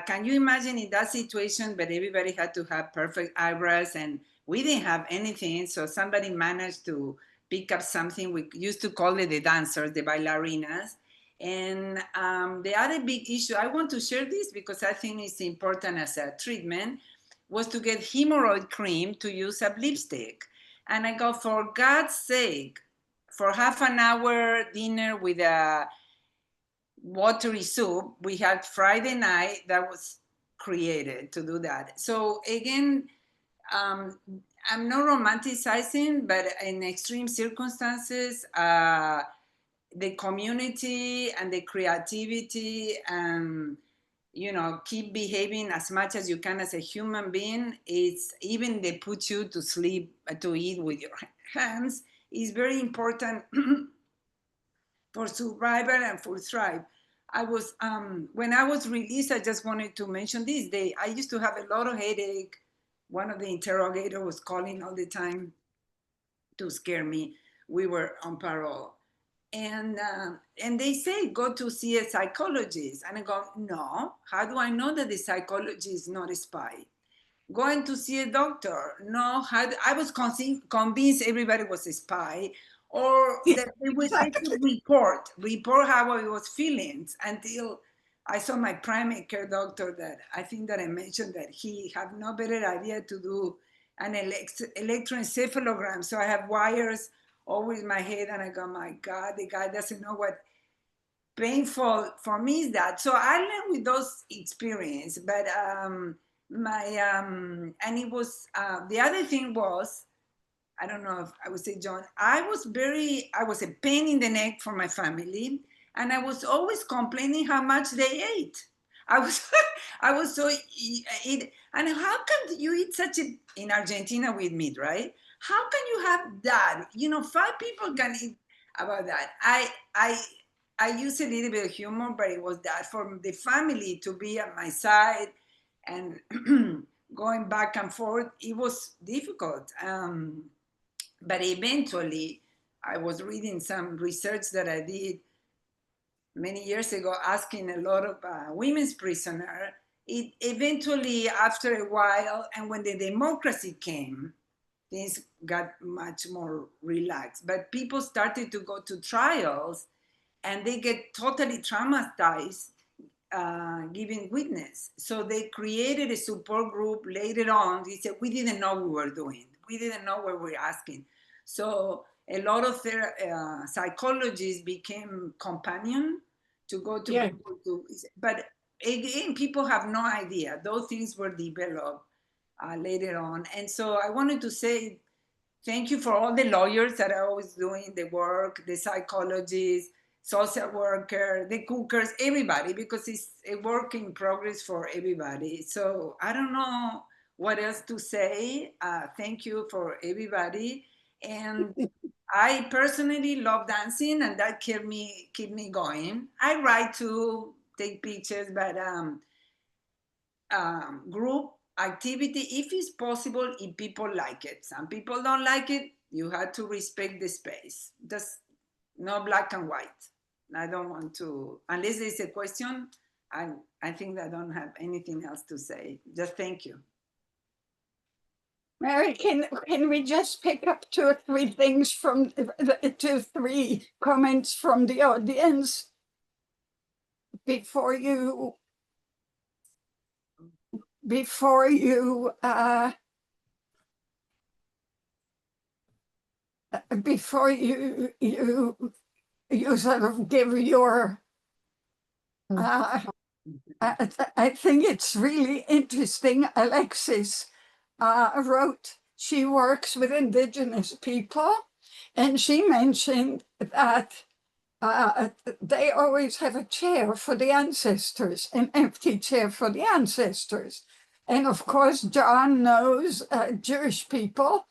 can you imagine in that situation, but everybody had to have perfect eyebrows and we didn't have anything. So somebody managed to pick up something. We used to call it the dancers, the bailarinas. And the other big issue, I want to share this because I think it's important as a treatment, was to get hemorrhoid cream to use as lipstick. And I go, for God's sake, for half an hour dinner with a watery soup, we had Friday night that was created to do that. So again, I'm not romanticizing, but in extreme circumstances, the community and the creativity and, you know, keep behaving as much as you can as a human being. It's even they put you to sleep, to eat with your hands, is very important for survival and for thrive. I was, when I was released, I just wanted to mention this. I used to have a lot of headache. One of the interrogators was calling all the time to scare me. We were on parole. And they say, go to see a psychologist. And I go, no, how do I know that the psychologist is not a spy? Going to see a doctor, no, I was convinced everybody was a spy, or that they would report how I was feeling, until I saw my primary care doctor, that I think that I mentioned that he had no better idea to do an electroencephalogram. So I have wires over my head, and I go, my God, the guy doesn't know what painful for me is that. So I learned with those experience, but and it was the other thing was, I don't know if I would say, John, I was a pain in the neck for my family, and I was always complaining how much they ate. I was I was so eat, and how can you eat such a, in Argentina with meat, right? How can you have that? You know, 5 people can eat about that. I use a little bit of humor, but it was that for the family to be at my side and going back and forth, it was difficult. But eventually, I was reading some research that I did many years ago, asking a lot of women's prisoners. It eventually, after a while, and when the democracy came, things got much more relaxed. But people started to go to trials, and they get totally traumatized giving witness. So they created a support group later on. They said, we didn't know what we were doing. We didn't know what we were asking. So a lot of their psychologists became companion to go to people to, but again, people have no idea. Those things were developed later on. And so I wanted to say, thank you for all the lawyers that are always doing the work, the psychologists, social worker, the cookers, everybody, because it's a work in progress for everybody. So I don't know what else to say. Thank you for everybody. And I personally love dancing, and that keep me going. I write to take pictures, but group activity, if it's possible, if people like it. Some people don't like it. You have to respect the space. Just no black and white. I don't want to, unless there's a question, I think I don't have anything else to say. Just thank you. Mary, can we just pick up 2 or 3 things from 2 or 3 comments from the audience before you sort of give your I think it's really interesting. Alexis wrote, she works with Indigenous people, and she mentioned that they always have a chair for the ancestors, an empty chair for the ancestors. And of course, John knows Jewish people.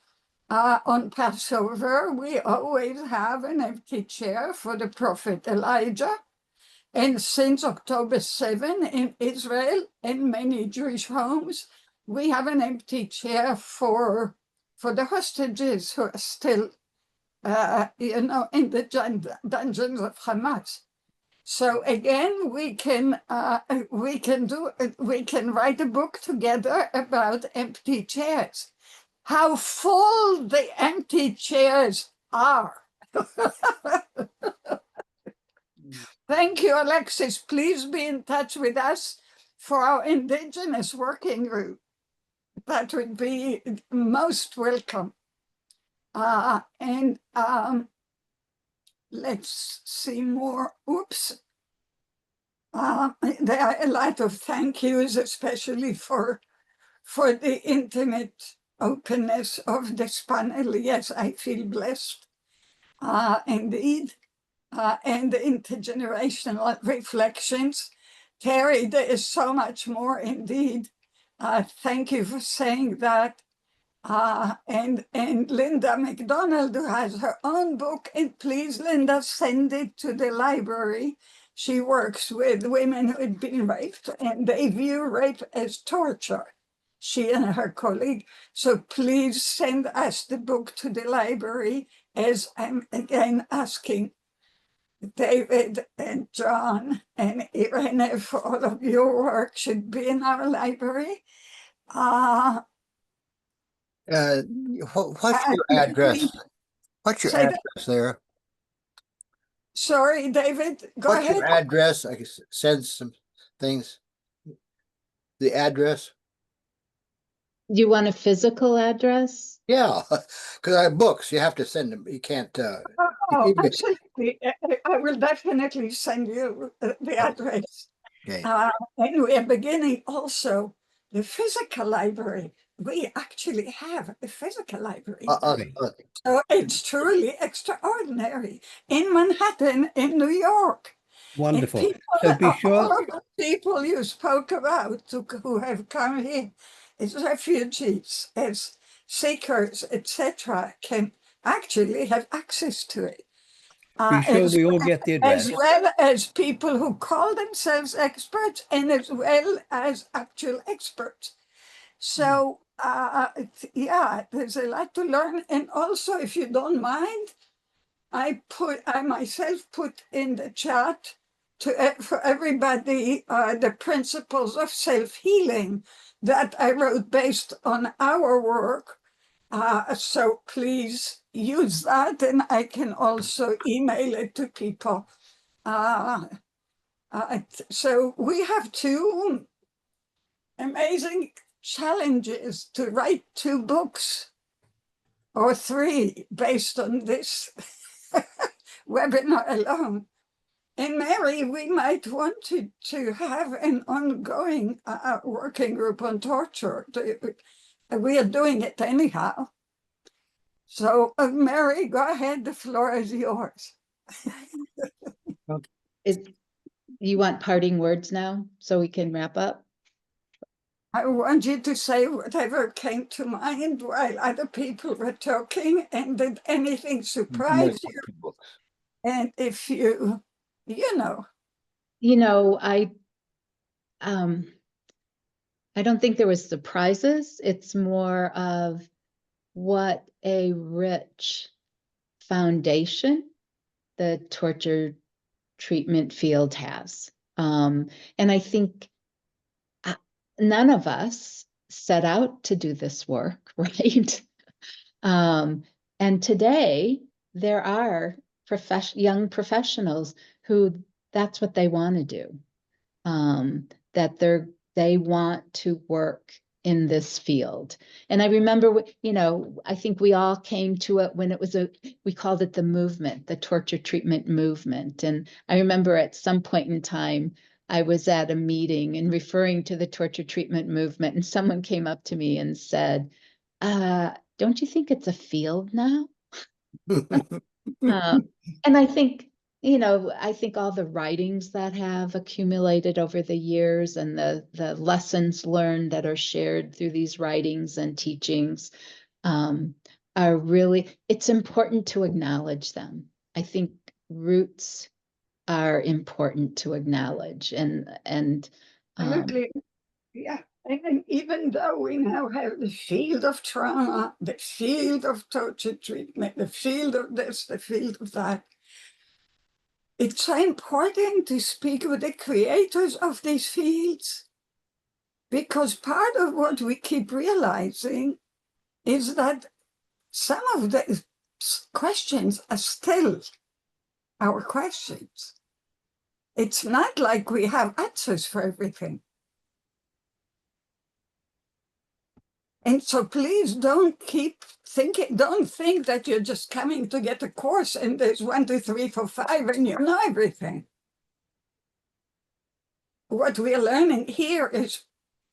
On Passover, we always have an empty chair for the prophet Elijah. And since October 7 in Israel, in many Jewish homes, we have an empty chair for the hostages who are still, in the dungeons of Hamas. So again, we can write a book together about empty chairs. How full the empty chairs are. Thank you, Alexis. Please be in touch with us for our Indigenous working group. That would be most welcome. Let's see more. Oops. There are a lot of thank yous, especially for the intimate openness of this panel. Yes, I feel blessed. Indeed. And the intergenerational reflections. Terry, there is so much more indeed. Thank you for saying that. And Linda McDonald, who has her own book, and please, Linda, send it to the library. She works with women who had been raped, and they view rape as torture, she and her colleague. So please send us the book to the library, as I'm again asking David and John and Irene for all of your work should be in our library. What's your address? What's your address there? Sorry, David, go What's ahead. your address? I can send some things. The address? You want a physical address? Yeah, because I have books. You have to send them. You can't. Oh, absolutely. I will definitely send you the address. Okay. And we are beginning also the physical library. We actually have a physical library. So it's truly extraordinary in Manhattan, in New York. Wonderful. People, So be sure. all of the people you spoke about who have come here as refugees, as seekers, etc., can actually have access to it. Be sure we all get the address. As well as people who call themselves experts and as well as actual experts. So, yeah, there's a lot to learn. And also, if you don't mind, I myself put in the chat for everybody the principles of self-healing that I wrote based on our work. So please use that, and I can also email it to people. So we have two amazing challenges to write 2 books or 3 based on this webinar alone. And Mary, we might want to have an ongoing working group on torture. We are doing it anyhow. So Mary, go ahead, the floor is yours. You want parting words now so we can wrap up? I want you to say whatever came to mind while other people were talking, and did anything surprise you? And if you know. I don't think there was surprises. It's more of what a rich foundation the torture treatment field has. And I think none of us set out to do this work, right? And today there are young professionals who that's what they want to do. That they want to work in this field. And I remember, I think we all came to it when it was we called it the movement, the torture treatment movement. And I remember at some point in time, I was at a meeting and referring to the torture treatment movement, and someone came up to me and said, don't you think it's a field now? And I think, I think all the writings that have accumulated over the years and the lessons learned that are shared through these writings and teachings are really, it's important to acknowledge them. I think roots are important to acknowledge and Absolutely. Yeah. And even though we now have the field of trauma, the field of torture treatment, the field of this, the field of that, it's so important to speak with the creators of these fields, because part of what we keep realizing is that some of the questions are still our questions. It's not like we have answers for everything. And so please don't keep thinking, don't think that you're just coming to get a course and there's 1, 2, 3, 4, 5 and you know everything. What we're learning here is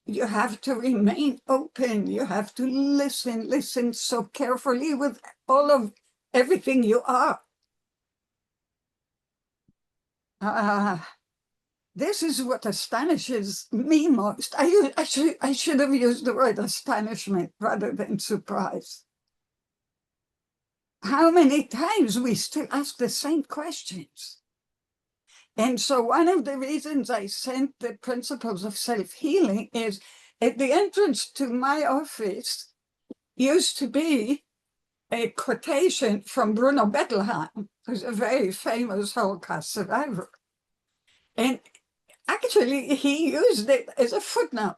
you have to remain open. You have to listen so carefully with all of everything you are. This is what astonishes me most. I should have used the word astonishment rather than surprise. How many times we still ask the same questions. And so one of the reasons I sent the principles of self-healing is at the entrance to my office used to be a quotation from Bruno Bettelheim, who's a very famous Holocaust survivor. And actually, he used it as a footnote.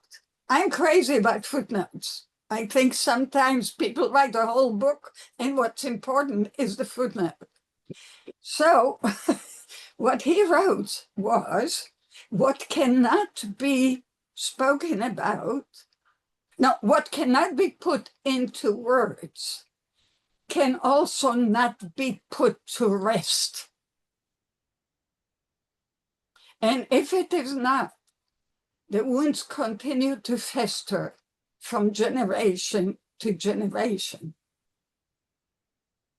I'm crazy about footnotes. I think sometimes people write a whole book, and what's important is the footnote. So what he wrote was, what cannot be spoken about, no, what cannot be put into words can also not be put to rest. And if it is not, the wounds continue to fester from generation to generation.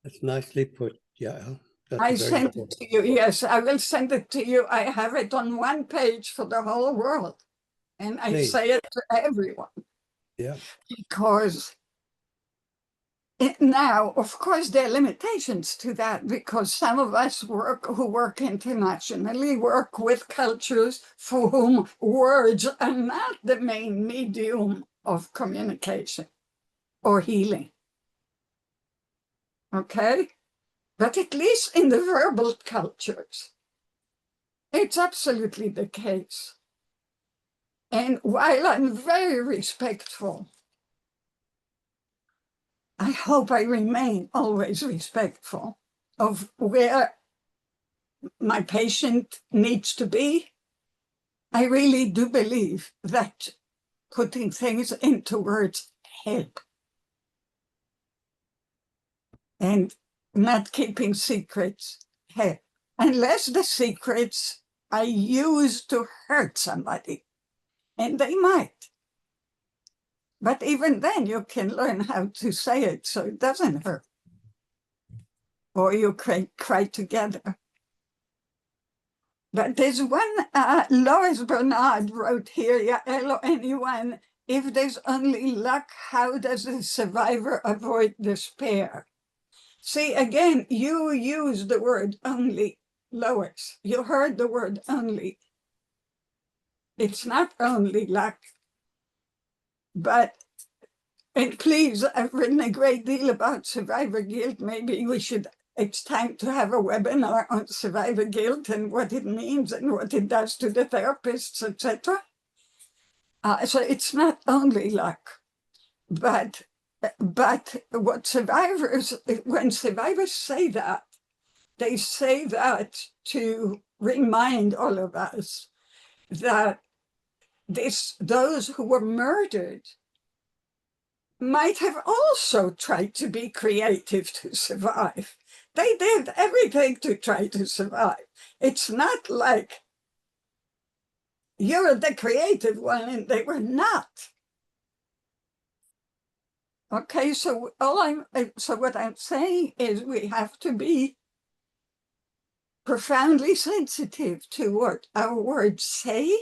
That's nicely put. Yeah. That's I very sent it important. to you. Yes, I will send it to you. I have it on one page for the whole world. And I Please. say it to everyone. Yeah. Because now, of course, there are limitations to that because some of us who work internationally work with cultures for whom words are not the main medium of communication or healing. Okay? But at least in the verbal cultures, it's absolutely the case. And while I'm very respectful, I hope I remain always respectful of where my patient needs to be. I really do believe that putting things into words help. And not keeping secrets help. Unless the secrets are used to hurt somebody, and they might. But even then, you can learn how to say it so it doesn't hurt. Or you cry together. But there's one, Lois Bernard wrote here, yeah, hello, anyone, if there's only luck, how does the survivor avoid despair? See, again, you use the word only, Lois. You heard the word only. It's not only luck. But, and please, I've written a great deal about survivor guilt. Maybe it's time to have a webinar on survivor guilt and what it means and what it does to the therapists, etc. So it's not only luck, but what survivors, when survivors say that, they say that to remind all of us that those who were murdered might have also tried to be creative to survive. They did everything to try to survive. It's not like you're the creative one and they were not. Okay, so what I'm saying is we have to be profoundly sensitive to what our words say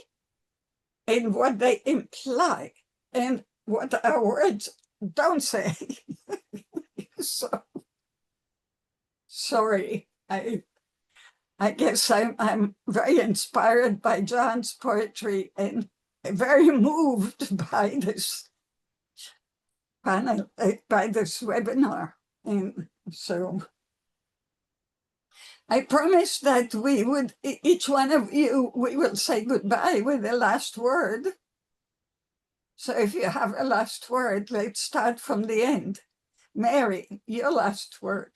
and what they imply and what our words don't say. So, sorry, I guess I'm very inspired by John's poetry and very moved by this panel, by this webinar. And so I promised that we would, each one of you, we will say goodbye with the last word. So if you have a last word, let's start from the end. Mary, your last word.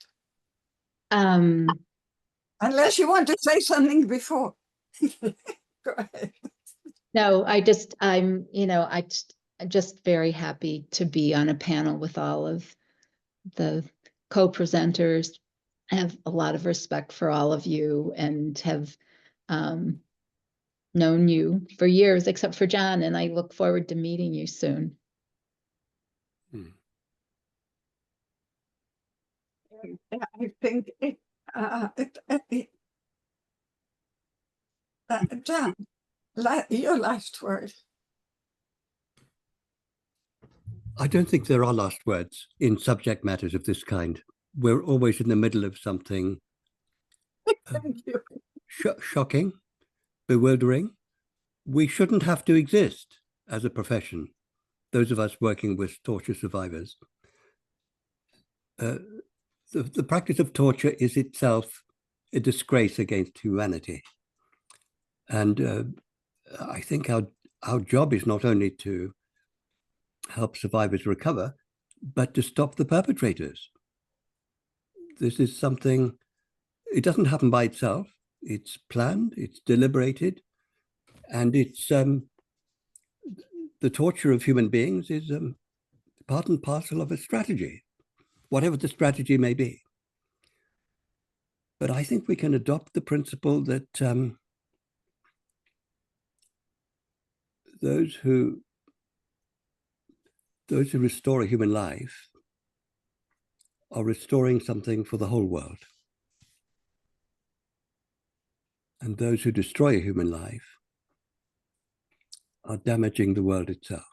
Unless you want to say something before. Go ahead. No, I'm just very happy to be on a panel with all of the co-presenters. I have a lot of respect for all of you and have known you for years, except for John, and I look forward to meeting you soon. I think John, your last word. I don't think there are last words in subject matters of this kind. We're always in the middle of something Thank you. shocking, bewildering. We shouldn't have to exist as a profession, those of us working with torture survivors. The practice of torture is itself a disgrace against humanity. And I think our job is not only to help survivors recover, but to stop the perpetrators. This is something, it doesn't happen by itself. It's planned, it's deliberated, and it's the torture of human beings is part and parcel of a strategy, whatever the strategy may be. But I think we can adopt the principle that those who restore a human life are restoring something for the whole world. And those who destroy a human life are damaging the world itself.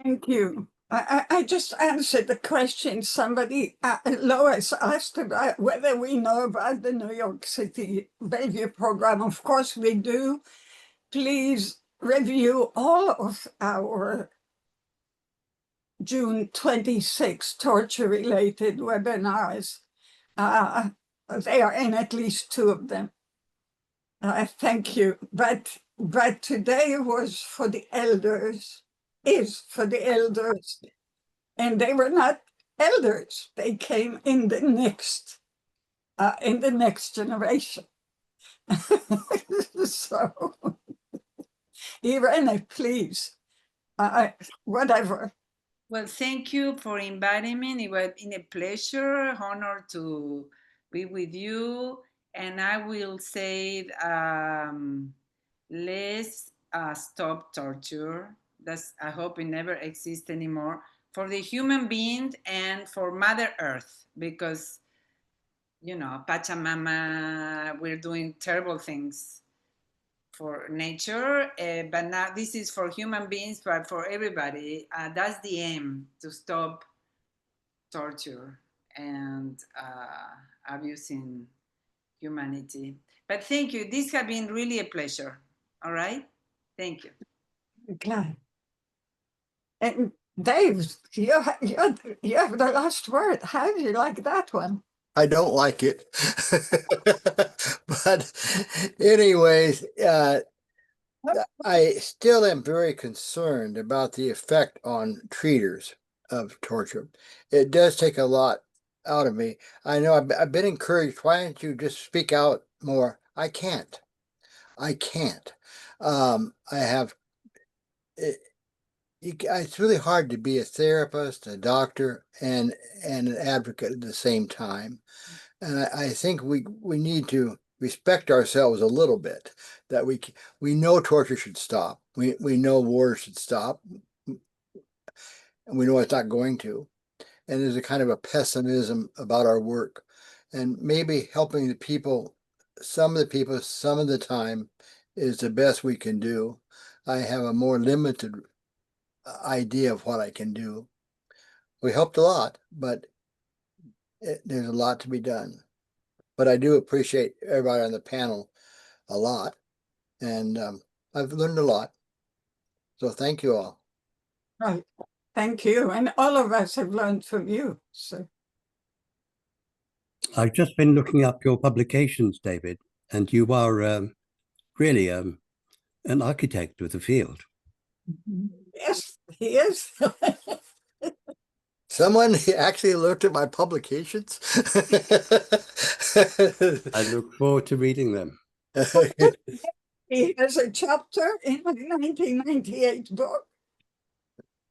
Thank you. I just answered the question somebody, Lois asked about whether we know about the New York City Bellevue program. Of course we do. Please review all of our June 26 torture-related webinars. They are in at least 2 of them. Thank you. But today was for the elders, is for the elders. And they were not elders. They came in the next generation. So, Irene, please, whatever. Well, thank you for inviting me. It was a pleasure, honor to be with you. And I will say, let's stop torture. I hope it never exists anymore for the human being and for Mother Earth, because, Pachamama, we're doing terrible things for nature, but now this is for human beings, but for everybody. That's the aim, to stop torture and abusing humanity. But thank you. This has been really a pleasure. All right. Thank you. Glad. And Dave, you have the last word. How do you like that one? I don't like it. But anyways, I still am very concerned about the effect on treaters of torture. It does take a lot out of me. I know I've been encouraged. Why don't you just speak out more? I can't. I have, it's really hard to be a therapist, a doctor, and an advocate at the same time. And I think we need to respect ourselves a little bit, that we know torture should stop. We know war should stop, and we know it's not going to. And there's a kind of a pessimism about our work, and maybe helping the people, some of the time is the best we can do. I have a more limited idea of what I can do. We helped a lot, but there's a lot to be done. But I do appreciate everybody on the panel a lot, and I've learned a lot. So thank you all. Right. Thank you. And all of us have learned from you. So I've just been looking up your publications, David, and you are really an architect of the field. Yes, he is. Someone actually looked at my publications. I look forward to reading them. He has a chapter in my 1998 book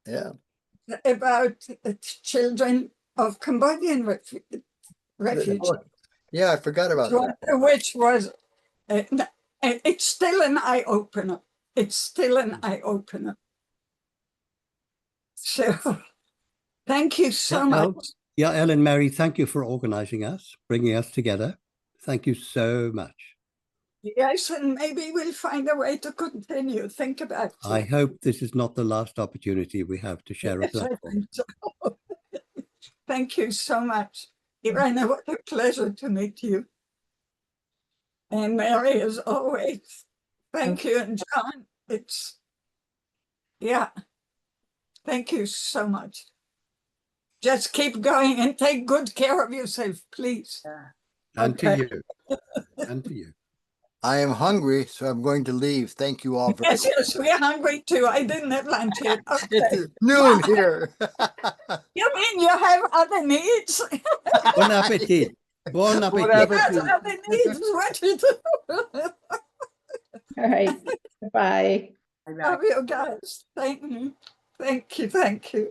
Yeah. about the children of Cambodian refugees, Yeah, I forgot about that. which was, it's still an eye-opener. It's still an eye-opener. So, thank you so much. Yeah, Ellen, Mary, thank you for organizing us, bringing us together. Thank you so much. Yes, and maybe we'll find a way to continue. Think about it. I hope this is not the last opportunity we have to share a Yes, I platform. think so. Thank you so much. Irina, what a pleasure to meet you. And Mary, as always, thank you. And John, yeah, thank you so much. Just keep going and take good care of yourself, please. And Okay. to you. And to you. I am hungry, so I'm going to leave. Thank you all very Yes, yes, we're hungry too. I didn't have lunch yet. Okay. It's noon here. You mean you have other needs? Bon appetit. Bon appetit. Yes, other needs. What you do? All right. Bye. Love you guys. Thank you. Thank you. Thank you.